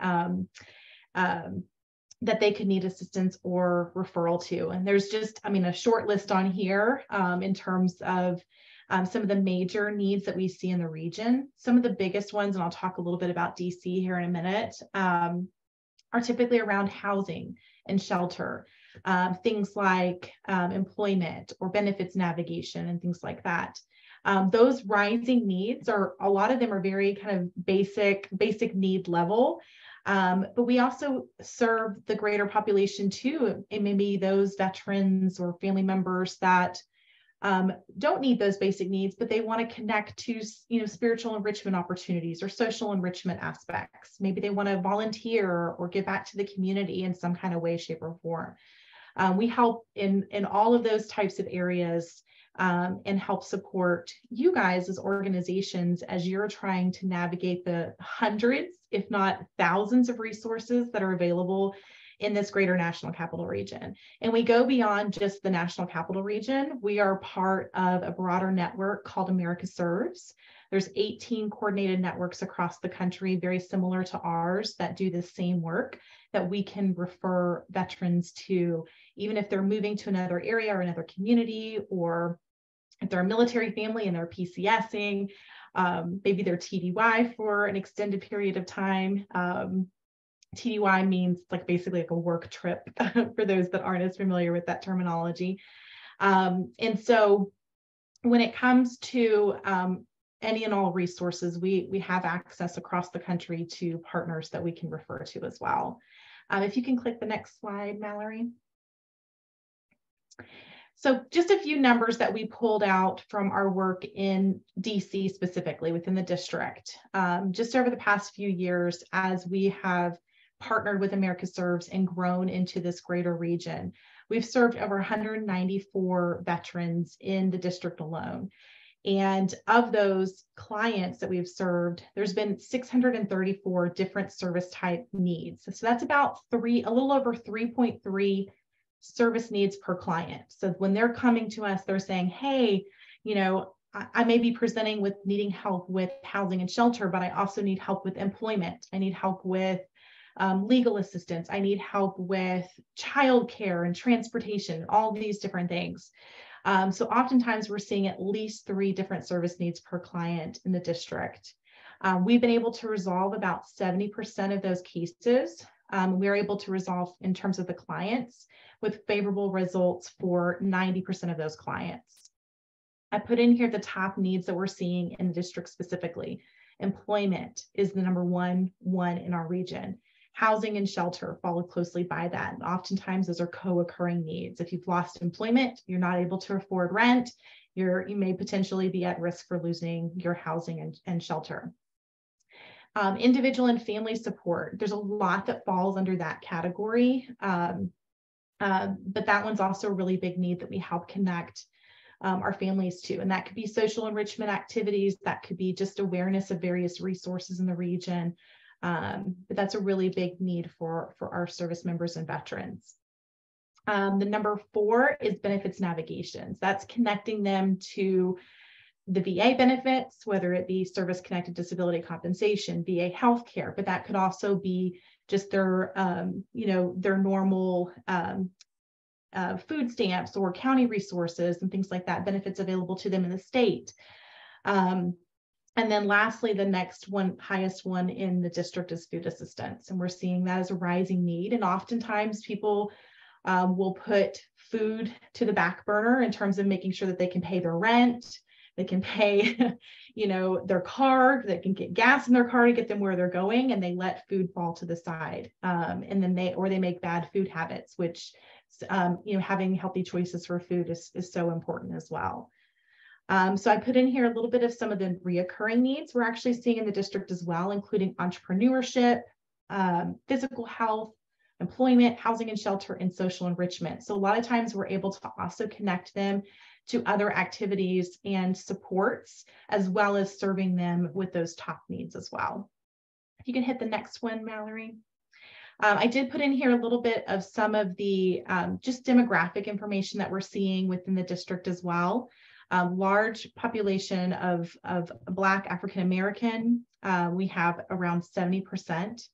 Speaker 3: that they could need assistance or referral to. And there's just, a short list on here in terms of some of the major needs that we see in the region. Some of the biggest ones, and I'll talk a little bit about DC here in a minute, are typically around housing and shelter, things like employment or benefits navigation and things like that. Those rising needs a lot of them are very kind of basic need level. But we also serve the greater population too. It may be those veterans or family members that don't need those basic needs, but they want to connect to, spiritual enrichment opportunities or social enrichment aspects. Maybe they want to volunteer or give back to the community in some kind of way, shape, or form. We help in all of those types of areas and help support you guys as organizations as you're trying to navigate the hundreds, if not thousands of resources that are available in this Greater National Capital Region. And we go beyond just the National Capital Region. We are part of a broader network called America Serves. There's 18 coordinated networks across the country, very similar to ours, that do the same work that we can refer veterans to, even if they're moving to another area or another community, or if they're a military family and they're PCSing, maybe they're TDY for an extended period of time. TDY means basically a work trip for those that aren't as familiar with that terminology. And so when it comes to any and all resources, we have access across the country to partners that we can refer to as well. If you can click the next slide, Mallory. So just a few numbers that we pulled out from our work in DC specifically within the district. Just over the past few years, as we have partnered with America Serves and grown into this greater region, we've served over 194 veterans in the district alone. And of those clients that we've served, there's been 634 different service type needs. So that's about a little over 3.3 service needs per client. So when they're coming to us, they're saying, hey, I may be presenting with needing help with housing and shelter, but I also need help with employment. I need help with legal assistance. I need help with childcare and transportation, all these different things. So oftentimes we're seeing at least 3 different service needs per client in the district. We've been able to resolve about 70% of those cases. We're able to resolve in terms of the clients with favorable results for 90% of those clients. I put in here the top needs that we're seeing in the district specifically. Employment is the number one in our region. Housing and shelter follow closely by that. And oftentimes those are co-occurring needs. If you've lost employment, you're not able to afford rent, you may potentially be at risk for losing your housing and shelter. Individual and family support, there's a lot that falls under that category. But that one's also a really big need that we help connect our families to. And that could be social enrichment activities, that could be just awareness of various resources in the region. But that's a really big need for our service members and veterans. The number 4 is benefits navigations. That's connecting them to the VA benefits, whether it be service-connected disability compensation, VA healthcare, but that could also be just their, their normal food stamps or county resources and things like that, benefits available to them in the state. And then lastly, the next one, highest one in the district is food assistance. And we're seeing that as a rising need. And oftentimes people will put food to the back burner in terms of making sure that they can pay their rent, they can pay, their car, they can get gas in their car to get them where they're going, and they let food fall to the side. And then they make bad food habits, which, having healthy choices for food is so important as well. So I put in here a little bit of some of the reoccurring needs we're actually seeing in the district as well, including entrepreneurship, physical health, employment, housing and shelter, and social enrichment. So a lot of times we're able to also connect them to other activities and supports, as well as serving them with those top needs as well. If you can hit the next one, Mallory. I did put in here a little bit of some of the just demographic information that we're seeing within the district as well. Large population of Black African American. We have around 70%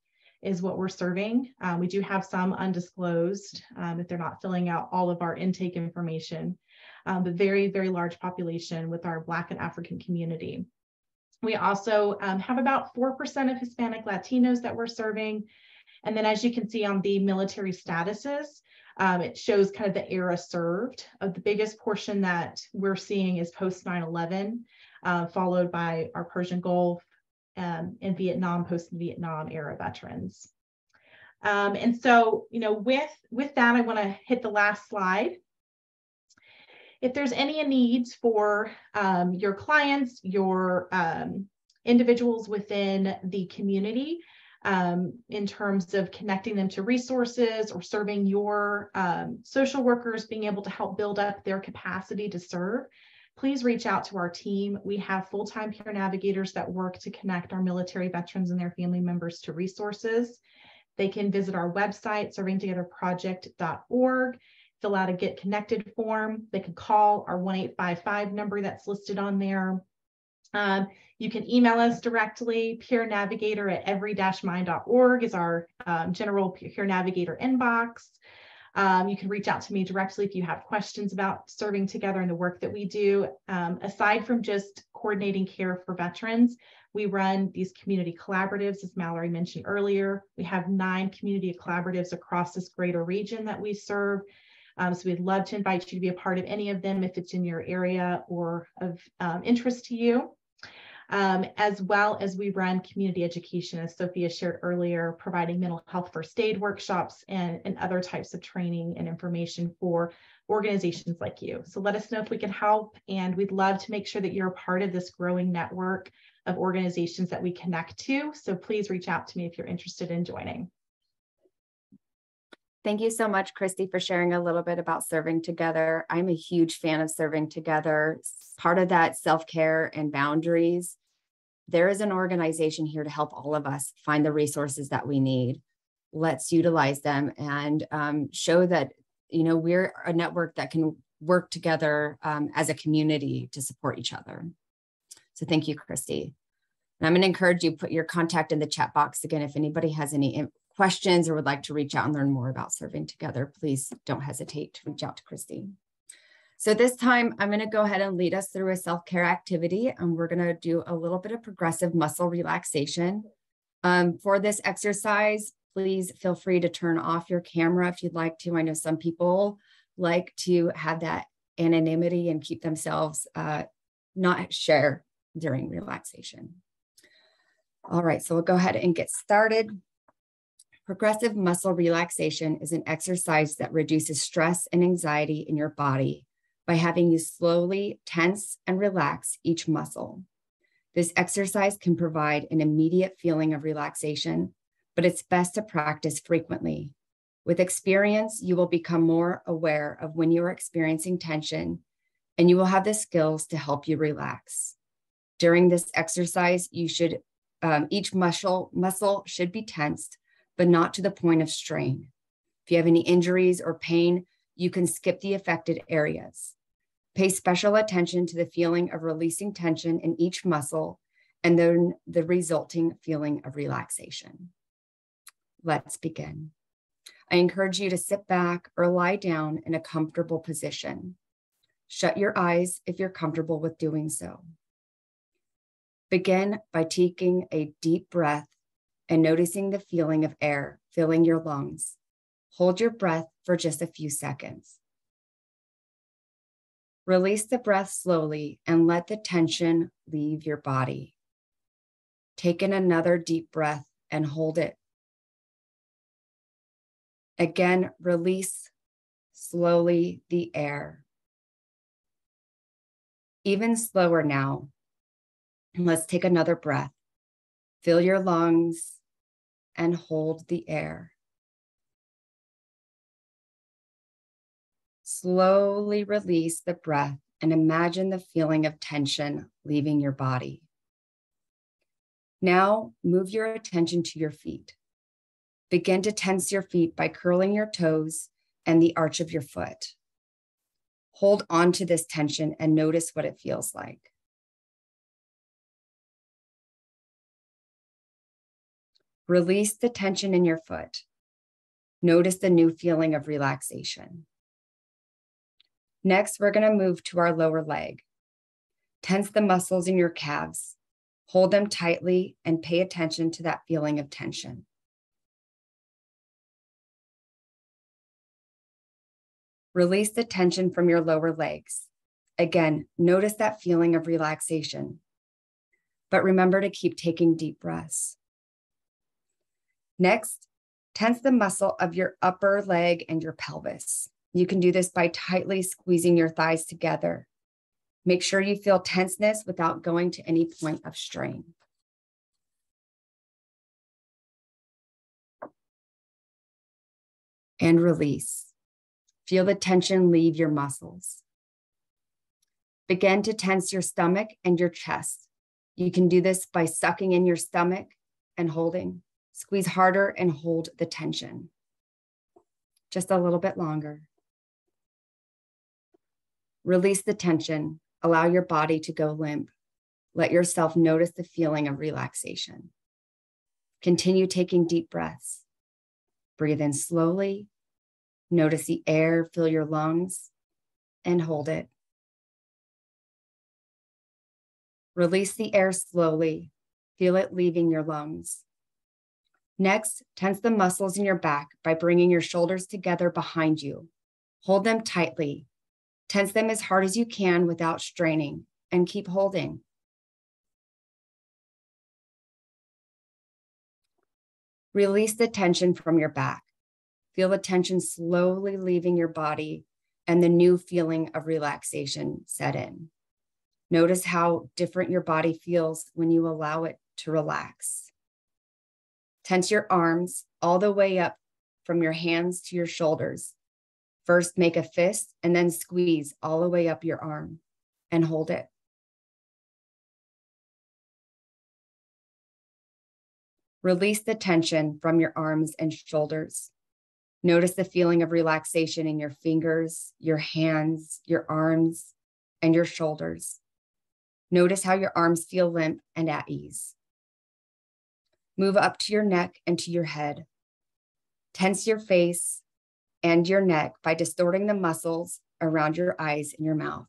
Speaker 3: is what we're serving. We do have some undisclosed if they're not filling out all of our intake information, but very, very large population with our Black and African community. We also have about 4% of Hispanic Latinos that we're serving. And then as you can see on the military statuses, it shows kind of the era served. The biggest portion that we're seeing is post 9/11, followed by our Persian Gulf and Vietnam, post-Vietnam era veterans. And so, with that, I want to hit the last slide. If there's any needs for your clients, your individuals within the community, in terms of connecting them to resources or serving your social workers, being able to help build up their capacity to serve, please reach out to our team. We have full-time peer navigators that work to connect our military veterans and their family members to resources. They can visit our website, servingtogetherproject.org, fill out a Get Connected form. They can call our 1-855 number that's listed on there. You can email us directly. Peer Navigator at every-mind.org is our general Peer Navigator inbox. You can reach out to me directly if you have questions about serving together and the work that we do. Aside from just coordinating care for veterans, we run these community collaboratives, as Mallory mentioned earlier. We have 9 community collaboratives across this greater region that we serve. So we'd love to invite you to be a part of any of them if it's in your area or of interest to you. As well as we run community education, as Sophia shared earlier, providing mental health first aid workshops and other types of training and information for organizations like you. So let us know if we can help, and we'd love to make sure that you're a part of this growing network of organizations that we connect to. So please reach out to me if you're interested in joining.
Speaker 1: Thank you so much, Christy, for sharing a little bit about Serving Together. I'm a huge fan of Serving Together. Part of that self-care and boundaries. There is an organization here to help all of us find the resources that we need. Let's utilize them and show that, we're a network that can work together as a community to support each other. So thank you, Christy. And I'm going to encourage you to put your contact in the chat box. Again, if anybody has any questions or would like to reach out and learn more about Serving Together, please don't hesitate to reach out to Christy. So this time I'm going to go ahead and lead us through a self-care activity, and we're going to do a little bit of progressive muscle relaxation. For this exercise, please feel free to turn off your camera if you'd like to. I know some people like to have that anonymity and keep themselves not share during relaxation. All right, so we'll go ahead and get started. Progressive muscle relaxation is an exercise that reduces stress and anxiety in your body by having you slowly tense and relax each muscle. This exercise can provide an immediate feeling of relaxation, but it's best to practice frequently. With experience, you will become more aware of when you are experiencing tension, and you will have the skills to help you relax. During this exercise, each muscle should be tensed, but not to the point of strain. If you have any injuries or pain, you can skip the affected areas. Pay special attention to the feeling of releasing tension in each muscle and then the resulting feeling of relaxation. Let's begin. I encourage you to sit back or lie down in a comfortable position. Shut your eyes if you're comfortable with doing so. Begin by taking a deep breath and noticing the feeling of air filling your lungs. Hold your breath for just a few seconds. Release the breath slowly and let the tension leave your body. Take in another deep breath and hold it. Again, release slowly the air. Even slower now. Let's take another breath. Fill your lungs and hold the air. Slowly release the breath and imagine the feeling of tension leaving your body. Now move your attention to your feet. Begin to tense your feet by curling your toes and the arch of your foot. Hold on to this tension and notice what it feels like. Release the tension in your foot. Notice the new feeling of relaxation. Next, we're going to move to our lower leg. Tense the muscles in your calves. Hold them tightly and pay attention to that feeling of tension. Release the tension from your lower legs. Again, notice that feeling of relaxation. But remember to keep taking deep breaths. Next, tense the muscle of your upper leg and your pelvis. You can do this by tightly squeezing your thighs together. Make sure you feel tenseness without going to any point of strain. And release. Feel the tension leave your muscles. Begin to tense your stomach and your chest. You can do this by sucking in your stomach and holding. Squeeze harder and hold the tension. Just a little bit longer. Release the tension. Allow your body to go limp. Let yourself notice the feeling of relaxation. Continue taking deep breaths. Breathe in slowly. Notice the air fill your lungs and hold it. Release the air slowly. Feel it leaving your lungs. Next, tense the muscles in your back by bringing your shoulders together behind you. Hold them tightly. Tense them as hard as you can without straining, and keep holding. Release the tension from your back. Feel the tension slowly leaving your body and the new feeling of relaxation set in. Notice how different your body feels when you allow it to relax. Tense your arms all the way up from your hands to your shoulders. First, make a fist and then squeeze all the way up your arm and hold it. Release the tension from your arms and shoulders. Notice the feeling of relaxation in your fingers, your hands, your arms, and your shoulders. Notice how your arms feel limp and at ease. Move up to your neck and to your head. Tense your face and your neck by distorting the muscles around your eyes and your mouth.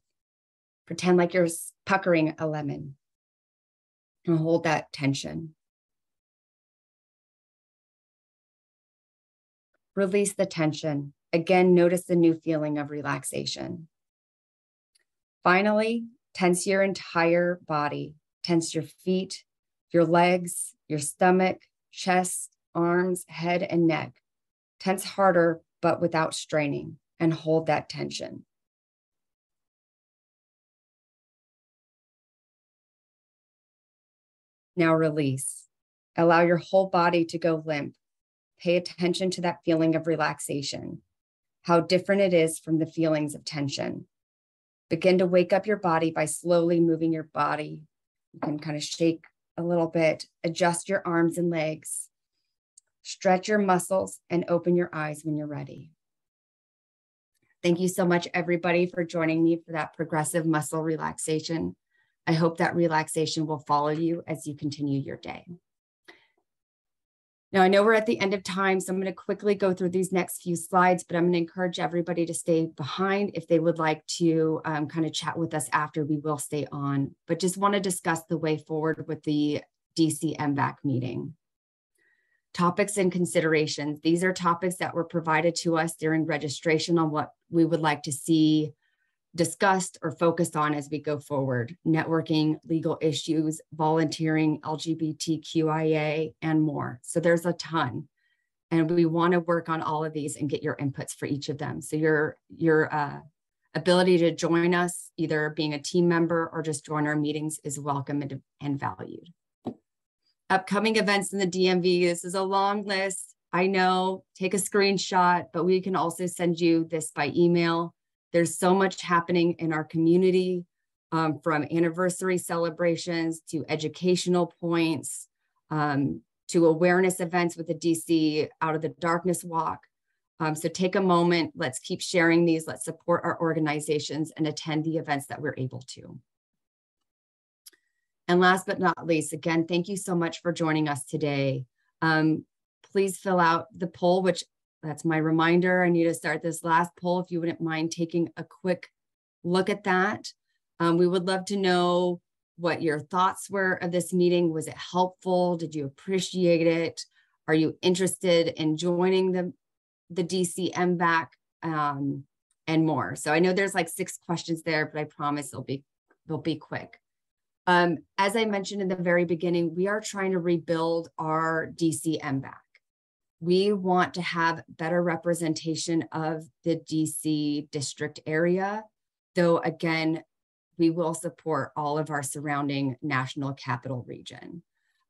Speaker 1: Pretend like you're puckering a lemon and hold that tension. Release the tension. Again, notice the new feeling of relaxation. Finally, tense your entire body. Tense your feet, your legs, your stomach, chest, arms, head, and neck. Tense harder, but without straining, and hold that tension. Now release. Allow your whole body to go limp. Pay attention to that feeling of relaxation, how different it is from the feelings of tension. Begin to wake up your body by slowly moving your body. You can kind of shake a little bit, adjust your arms and legs, stretch your muscles, and open your eyes when you're ready. Thank you so much, everybody, for joining me for that progressive muscle relaxation. I hope that relaxation will follow you as you continue your day. Now, I know we're at the end of time, so I'm going to quickly go through these next few slides, but I'm going to encourage everybody to stay behind. If they would like to kind of chat with us after, we will stay on, but just want to discuss the way forward with the DC-MVAC meeting. Topics and considerations. These are topics that were provided to us during registration on what we would like to see discussed or focused on as we go forward: networking, legal issues, volunteering, LGBTQIA, and more. So there's a ton, and we want to work on all of these and get your inputs for each of them. So your ability to join us, either being a team member or just join our meetings, is welcome and valued. Upcoming events in the DMV. This is a long list. I know, take a screenshot, but we can also send you this by email. There's so much happening in our community, from anniversary celebrations to educational points, to awareness events with the DC Out of the Darkness Walk. So take a moment, let's keep sharing these, let's support our organizations and attend the events that we're able to. And last but not least, again, thank you so much for joining us today. Please fill out the poll, which that's my reminder. I need to start this last poll. If you wouldn't mind taking a quick look at that. We would love to know what your thoughts were of this meeting. Was it helpful? Did you appreciate it? Are you interested in joining the DC-MVAC, and more? So I know there's like 6 questions there, but I promise they'll be quick. As I mentioned in the very beginning, we are trying to rebuild our DC-MVAC. We want to have better representation of the DC district area, though again, we will support all of our surrounding national capital region.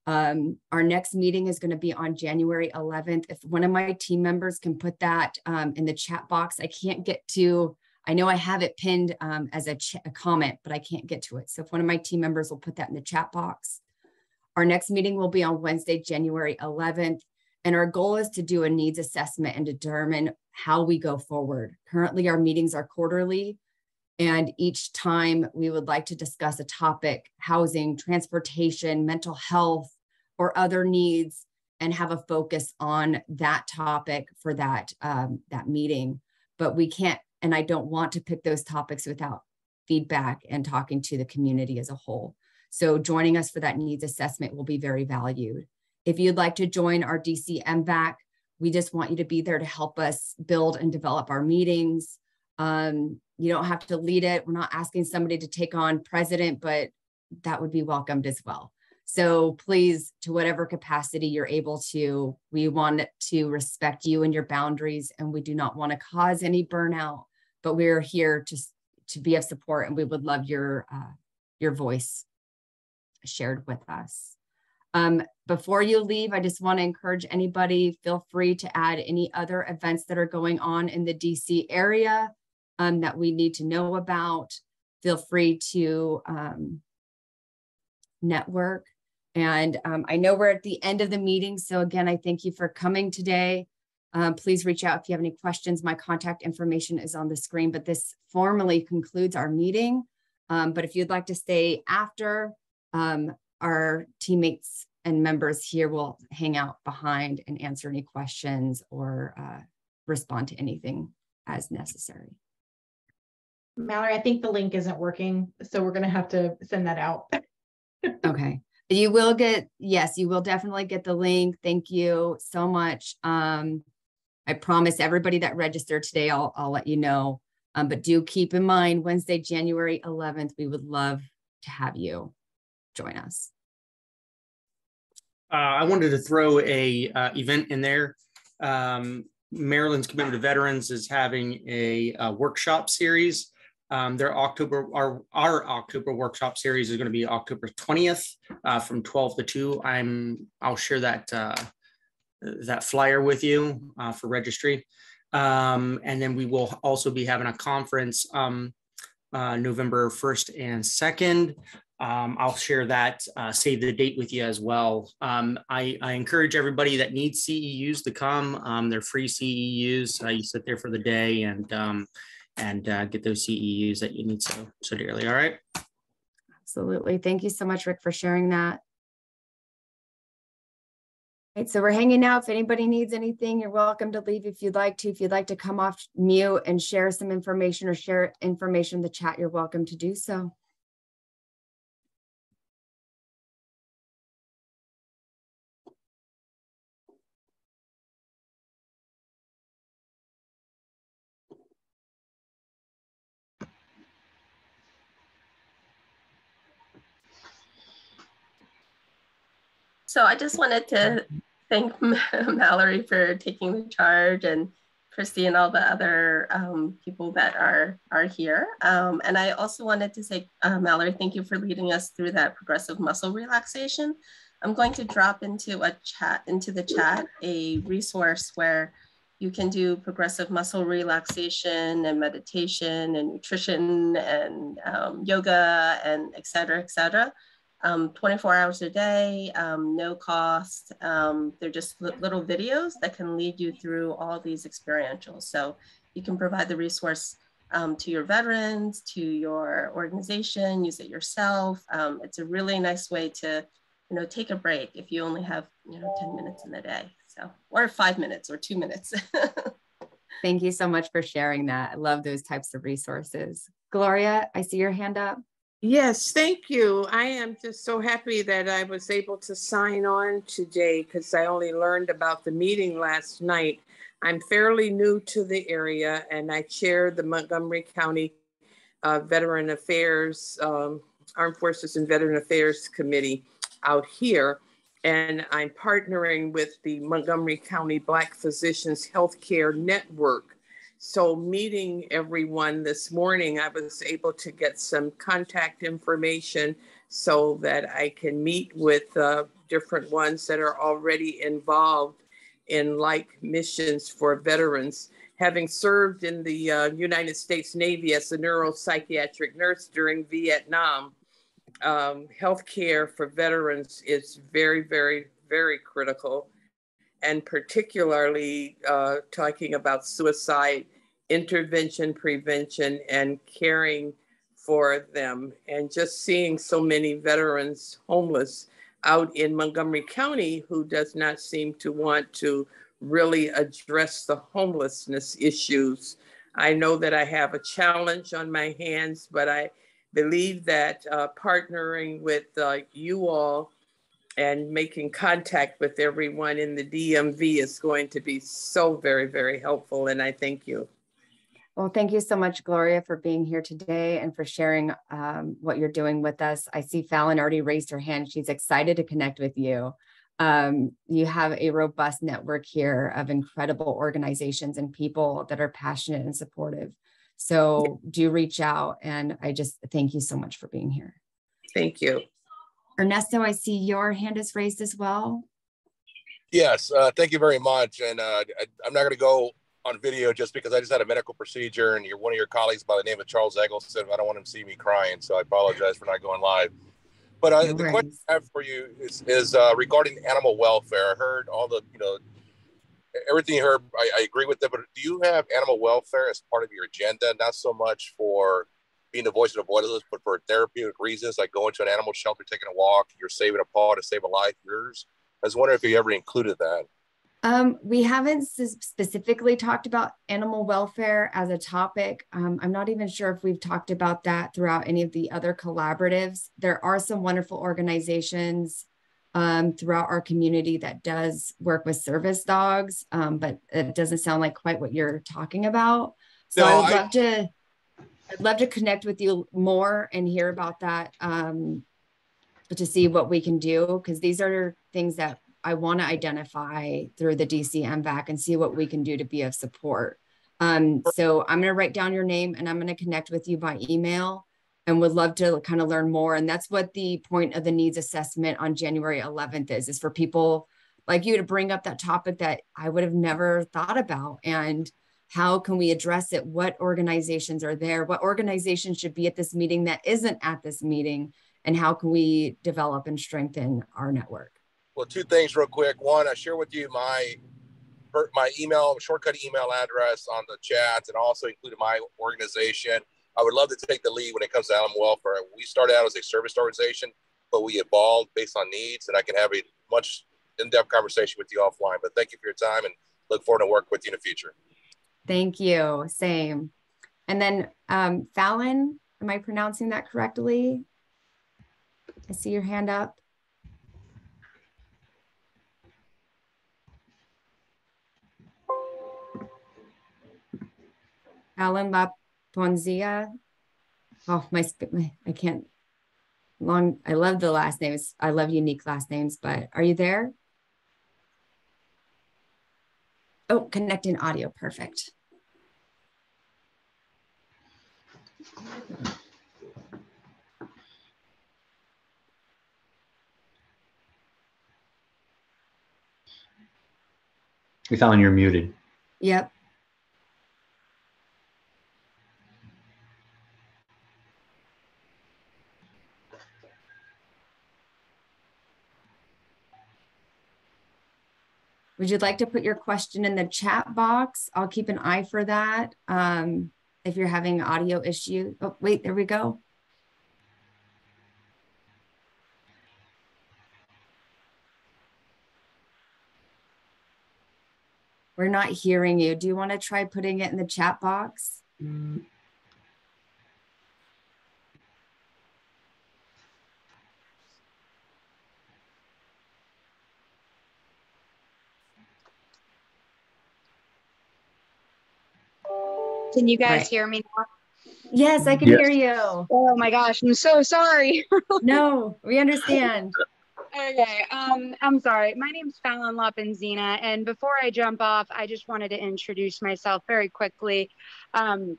Speaker 1: Our next meeting is going to be on January 11th. If one of my team members can put that in the chat box, I can't get to, I know I have it pinned as a comment, but I can't get to it. So if one of my team members will put that in the chat box. Our next meeting will be on Wednesday, January 11th. And our goal is to do a needs assessment and determine how we go forward. Currently, our meetings are quarterly, and each time we would like to discuss a topic: housing, transportation, mental health, or other needs, and have a focus on that topic for that meeting. But we can't, and I don't want to pick those topics without feedback and talking to the community as a whole. So joining us for that needs assessment will be very valued. If you'd like to join our DC-MVAC, we just want you to be there to help us build and develop our meetings. You don't have to lead it. We're not asking somebody to take on president, but that would be welcomed as well. So please, to whatever capacity you're able to, we want to respect you and your boundaries, and we do not want to cause any burnout, but we're here to be of support, and we would love your voice shared with us. Before you leave, I just want to encourage anybody, feel free to add any other events that are going on in the DC area that we need to know about. Feel free to network. And I know we're at the end of the meeting. So again, I thank you for coming today. Please reach out if you have any questions. My contact information is on the screen, but this formally concludes our meeting. But if you'd like to stay after, our teammates and members here will hang out behind and answer any questions or respond to anything as necessary.
Speaker 3: Mallory, I think the link isn't working, so we're going to have to send that out.
Speaker 1: Okay. You will get, yes, you will definitely get the link. Thank you so much. I promise everybody that registered today, I'll let you know. But do keep in mind, Wednesday, January 11th, we would love to have you join us.
Speaker 2: I wanted to throw a event in there. Maryland's Commitment to Veterans is having a workshop series. Our October workshop series is going to be October 20th from 12 to 2. I'll share that flyer with you for registry. And then we will also be having a conference November 1st and 2nd. I'll share that, save the date with you as well. I encourage everybody that needs CEUs to come. They're free CEUs. You sit there for the day and get those CEUs that you need so dearly. All right.
Speaker 1: Absolutely. Thank you so much, Rick, for sharing that. Right, so we're hanging out. If anybody needs anything, you're welcome to leave if you'd like to. If you'd like to come off mute and share some information or share information in the chat, you're welcome to do so.
Speaker 7: So I just wanted to thank Mallory for taking the charge, and Christy and all the other people that are here. And I also wanted to say, Mallory, thank you for leading us through that progressive muscle relaxation. I'm going to drop into the chat a resource where you can do progressive muscle relaxation and meditation and nutrition and yoga and et cetera, 24 hours a day, no cost. They're just little videos that can lead you through all these experientials. So you can provide the resource to your veterans, to your organization, use it yourself. It's a really nice way to, take a break if you only have, 10 minutes in the day. So, or 5 minutes or 2 minutes.
Speaker 1: Thank you so much for sharing that. I love those types of resources. Gloria, I see your hand up.
Speaker 9: Yes, thank you. I am just so happy that I was able to sign on today because I only learned about the meeting last night. I'm fairly new to the area, and I chair the Montgomery County Veteran Affairs, Armed Forces and Veteran Affairs Committee out here. And I'm partnering with the Montgomery County Black Physicians Healthcare Network. So meeting everyone this morning, I was able to get some contact information so that I can meet with different ones that are already involved in like missions for veterans. Having served in the United States Navy as a neuropsychiatric nurse during Vietnam, healthcare for veterans is very, very, very critical. And particularly talking about suicide intervention, prevention, and caring for them. And just seeing so many veterans homeless out in Montgomery County who does not seem to want to really address the homelessness issues. I know that I have a challenge on my hands, but I believe that partnering with you all and making contact with everyone in the DMV is going to be so very, very helpful. And I thank you.
Speaker 1: Well, thank you so much, Gloria, for being here today and for sharing what you're doing with us. I see Fallon already raised her hand. She's excited to connect with you. You have a robust network here of incredible organizations and people that are passionate and supportive. So do reach out. And I just thank you so much for being here.
Speaker 9: Thank you.
Speaker 1: Ernesto, I see your hand is raised as well.
Speaker 10: Yes, thank you very much. And I'm not going to go on video just because I just had a medical procedure, and you're one of your colleagues by the name of Charles Eggleston. I don't want him to see me crying, so I apologize for not going live. But the question I have for you is regarding animal welfare. I heard all the, everything you heard, I agree with that, but do you have animal welfare as part of your agenda, not so much for being the voice of the voiceless, but for therapeutic reasons, like going to an animal shelter, taking a walk, you're saving a paw to save a life, yours? I was wondering if you ever included that.
Speaker 1: We haven't specifically talked about animal welfare as a topic. I'm not even sure if we've talked about that throughout any of the other collaboratives. There are some wonderful organizations throughout our community that does work with service dogs, but it doesn't sound like quite what you're talking about. So no, I'd love to connect with you more and hear about that to see what we can do, because these are things that I want to identify through the DC-MVAC and see what we can do to be of support. So I'm going to write down your name and I'm going to connect with you by email and would love to kind of learn more. And that's what the point of the needs assessment on January 11th is for people like you to bring up that topic that I would have never thought about. And how can we address it? What organizations are there? What organizations should be at this meeting that isn't at this meeting? And how can we develop and strengthen our network?
Speaker 10: Well, two things real quick. One, I share with you my email, shortcut email address on the chat, and also included my organization. I would love to take the lead when it comes to animal welfare. We started out as a service organization, but we evolved based on needs, and I can have a much in-depth conversation with you offline. But thank you for your time, and look forward to working with you in the future.
Speaker 1: Thank you. Same. And then Fallon, am I pronouncing that correctly? I see your hand up. Fallon La Ponzia. Oh, I can't. I love the last names. I love unique last names, but are you there? Oh, connecting audio. Perfect.
Speaker 5: We found you're muted.
Speaker 1: Yep. Would you like to put your question in the chat box? I'll keep an eye for that. If you're having audio issue. Oh, wait, there we go. We're not hearing you. Do you want to try putting it in the chat box?
Speaker 11: Can you guys hear me now?
Speaker 1: Yes, I can hear you.
Speaker 11: Oh my gosh, I'm so sorry.
Speaker 1: No, we understand.
Speaker 11: Okay, I'm sorry. My name's Fallon La Ponzina, and before I jump off, I just wanted to introduce myself very quickly. I'm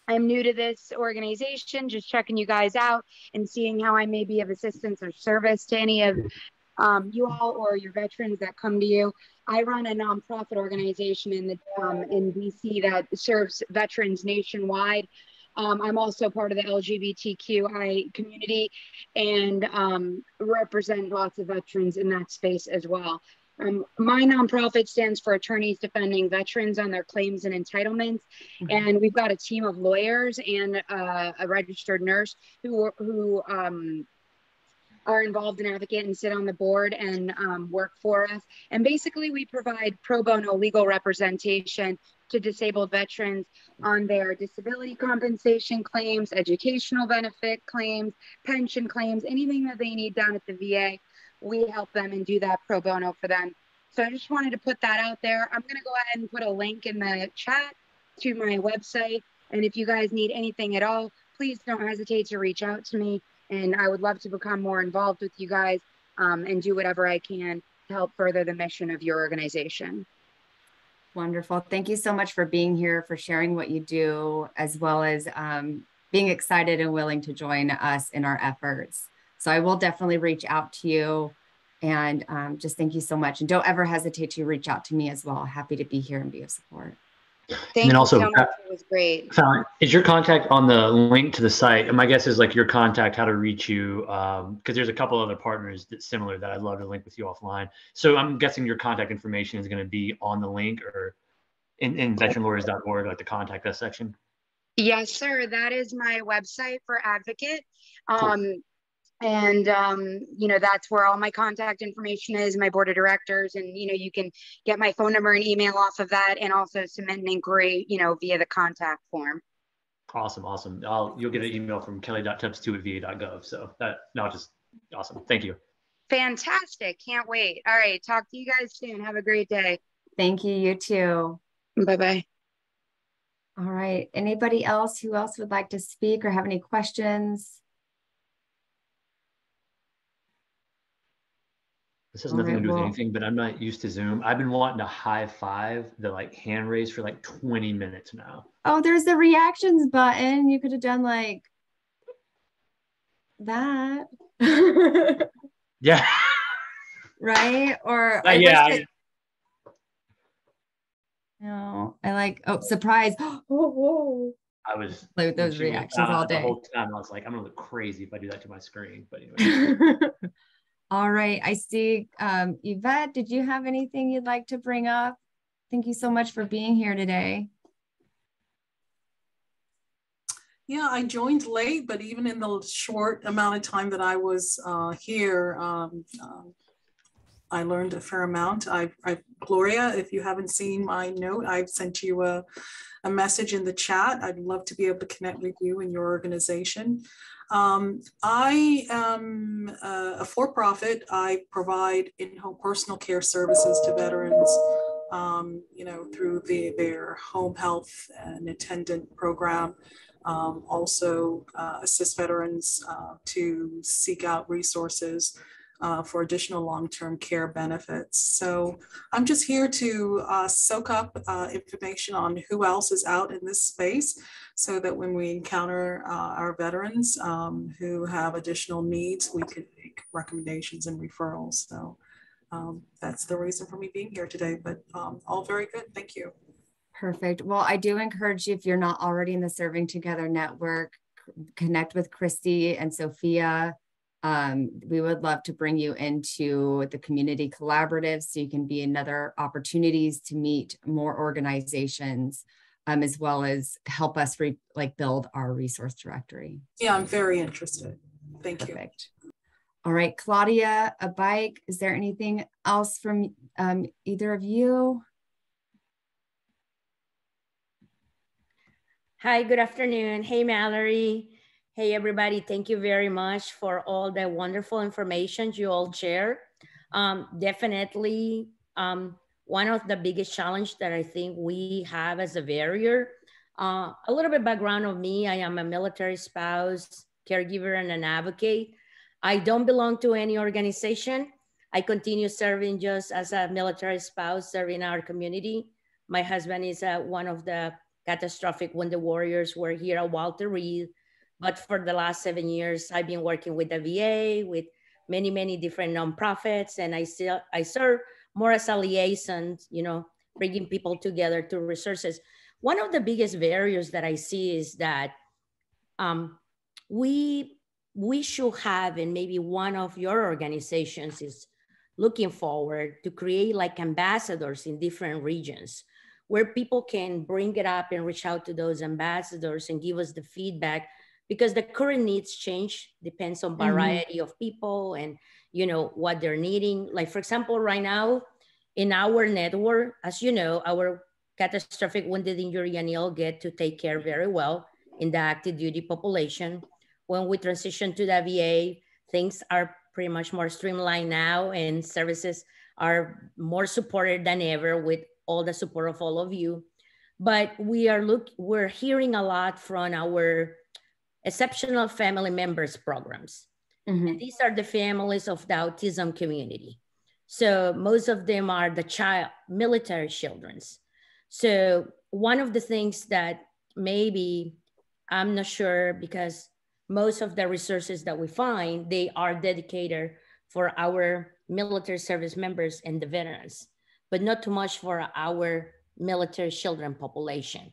Speaker 11: new to this organization, just checking you guys out and seeing how I may be of assistance or service to any of you all or your veterans that come to you. I run a nonprofit organization in DC that serves veterans nationwide. I'm also part of the LGBTQI community and represent lots of veterans in that space as well. My nonprofit stands for Attorneys Defending Veterans on Their Claims and Entitlements. And we've got a team of lawyers and a registered nurse who are involved in advocate and sit on the board and work for us. And basically we provide pro bono legal representation to disabled veterans on their disability compensation claims, educational benefit claims, pension claims, anything that they need done at the VA. We help them and do that pro bono for them. So I just wanted to put that out there. I'm gonna go ahead and put a link in the chat to my website. And if you guys need anything at all, please don't hesitate to reach out to me. And I would love to become more involved with you guys and do whatever I can to help further the mission of your organization.
Speaker 1: Wonderful. Thank you so much for being here, for sharing what you do, as well as being excited and willing to join us in our efforts. So I will definitely reach out to you and just thank you so much. And don't ever hesitate to reach out to me as well. Happy to be here and be of support.
Speaker 11: Thank you so much. It was great.
Speaker 5: Fallon, is your contact on the link to the site? And my guess is like your contact, how to reach you, because there's a couple other partners that's similar that I'd love to link with you offline. So I'm guessing your contact information is going to be on the link or in veteranlawyers.org, like the contact us section.
Speaker 11: Yes, sir. That is my website for advocate.
Speaker 5: Cool.
Speaker 11: And, you know, that's where all my contact information is, my board of directors. And, you know, you can get my phone number and email off of that and also submit an inquiry, you know, via the contact form.
Speaker 5: Awesome. Awesome. You'll get an email from kelly.tubbs2@va.gov. So just awesome. Thank you.
Speaker 11: Fantastic. Can't wait. All right. Talk to you guys soon. Have a great day.
Speaker 1: Thank you. You too.
Speaker 11: Bye-bye.
Speaker 1: All right. Anybody else? Who else would like to speak or have any questions?
Speaker 5: This has nothing to do with anything, but I'm not used to Zoom. I've been wanting to high five the like hand raise for like 20 minutes now.
Speaker 1: Oh, there's the reactions button. You could have done like that.
Speaker 5: Yeah.
Speaker 1: Right? Or
Speaker 5: yeah.
Speaker 1: No, I like, oh, surprise. Oh.
Speaker 5: I was
Speaker 1: like those reactions all day.
Speaker 5: The whole time I was like, I'm gonna look crazy if I do that to my screen. But anyway.
Speaker 1: All right. I see. Yvette, did you have anything you'd like to bring up? Thank you so much for being here today.
Speaker 12: Yeah, I joined late, but even in the short amount of time that I was here, I learned a fair amount. Gloria, if you haven't seen my note, I've sent you a message in the chat. I'd love to be able to connect with you and your organization. I am a for-profit. I provide in-home personal care services to veterans, you know, through their home health and attendant program. Also assist veterans to seek out resources for additional long-term care benefits. So I'm just here to soak up information on who else is out in this space so that when we encounter our veterans who have additional needs, we can make recommendations and referrals. So that's the reason for me being here today, but all very good. Thank you.
Speaker 1: Perfect. Well, I do encourage you, if you're not already in the Serving Together network, connect with Christy and Sophia. We would love to bring you into the community collaborative so you can be in other opportunities to meet more organizations, as well as help us build our resource directory.
Speaker 12: Yeah, I'm very interested. Thank
Speaker 1: Perfect. You. All right, Claudia, a bike. Is there anything else from either of you?
Speaker 13: Hi, good afternoon. Hey, Mallory. Hey, everybody. Thank you very much for all the wonderful information you all share. Definitely one of the biggest challenges that I think we have as a barrier. A little bit background of me. I am a military spouse, caregiver, and an advocate. I don't belong to any organization. I continue serving just as a military spouse, serving our community. My husband is one of the catastrophic wounded warriors. We're here at Walter Reed, but for the last 7 years, I've been working with the VA, with many, many different nonprofits, and I serve more as a liaison, you know, bringing people together to resources. One of the biggest barriers that I see is that we should have, and maybe one of your organizations is looking forward to create like ambassadors in different regions, where people can bring it up and reach out to those ambassadors and give us the feedback, because the current needs change, depends on variety of people and, you know, what they're needing. Like, for example, right now in our network, as you know, our catastrophic wounded, injury, and ill get to take care very well in the active duty population. When we transition to the VA, things are pretty much more streamlined now, and services are more supported than ever with all the support of all of you. But we're hearing a lot from our exceptional family members programs. And these are the families of the autism community. So most of them are the military children's. So one of the things that maybe, I'm not sure, because most of the resources that we find, they are dedicated for our military service members and the veterans, but not too much for our military children population.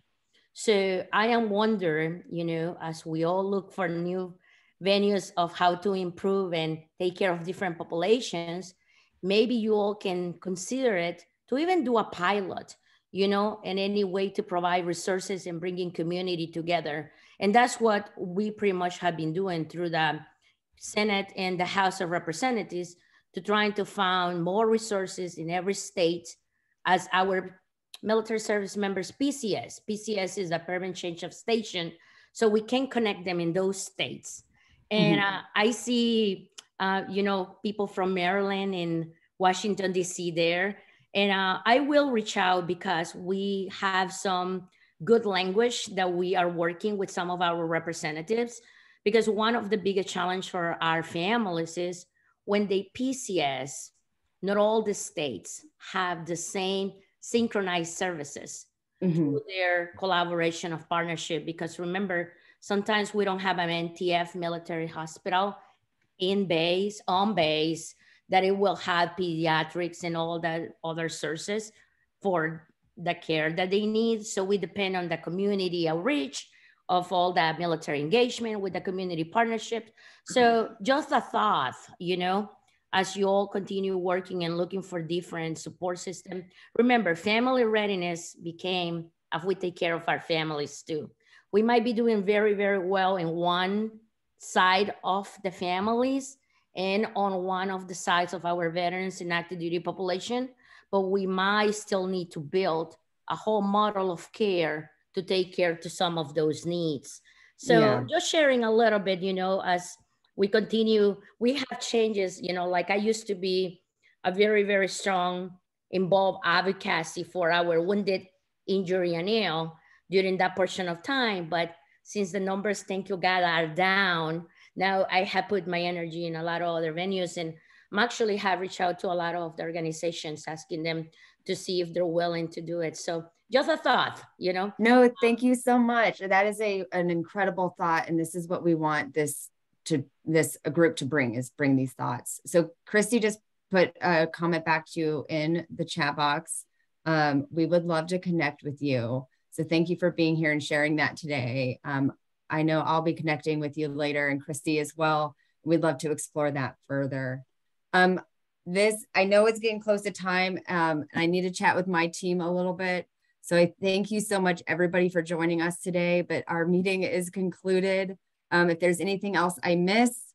Speaker 13: So I am wondering, you know, as we all look for new venues of how to improve and take care of different populations, maybe you all can consider it to even do a pilot, you know, in any way to provide resources and bringing community together. And that's what we pretty much have been doing through the Senate and the House of Representatives, to trying to find more resources in every state as our military service members PCS. PCS is a permanent change of station, so we can connect them in those states. And I see, you know, people from Maryland and Washington, DC there. And I will reach out because we have some good language that we are working with some of our representatives, because one of the biggest challenge for our families is when they PCS, not all the states have the same synchronized services through their collaboration of partnership. Because remember, sometimes we don't have an NTF military hospital on base, that it will have pediatrics and all the other services for the care that they need. So we depend on the community outreach of all that military engagement with the community partnership. So just a thought, you know, as you all continue working and looking for different support system. Remember, family readiness became if we take care of our families too. We might be doing very, very well in one side of the families and on one of the sides of our veterans and active duty population, but we might still need to build a whole model of care to take care to some of those needs. So just sharing a little bit, you know, as we continue, we have changes, you know, like I used to be a very, very strong involved advocacy for our wounded, injury, and ill during that portion of time. But since the numbers, thank you God, are down, now I have put my energy in a lot of other venues, and I'm actually have reached out to a lot of the organizations asking them to see if they're willing to do it. So just a thought, you know?
Speaker 1: No, thank you so much. That is an incredible thought. And this is what we want this group to bring these thoughts. So Christy just put a comment back to you in the chat box. We would love to connect with you. So thank you for being here and sharing that today. I know I'll be connecting with you later, and Christy as well. We'd love to explore that further. I know it's getting close to time. I need to chat with my team a little bit. So I thank you so much, everybody, for joining us today, but our meeting is concluded. If there's anything else I missed,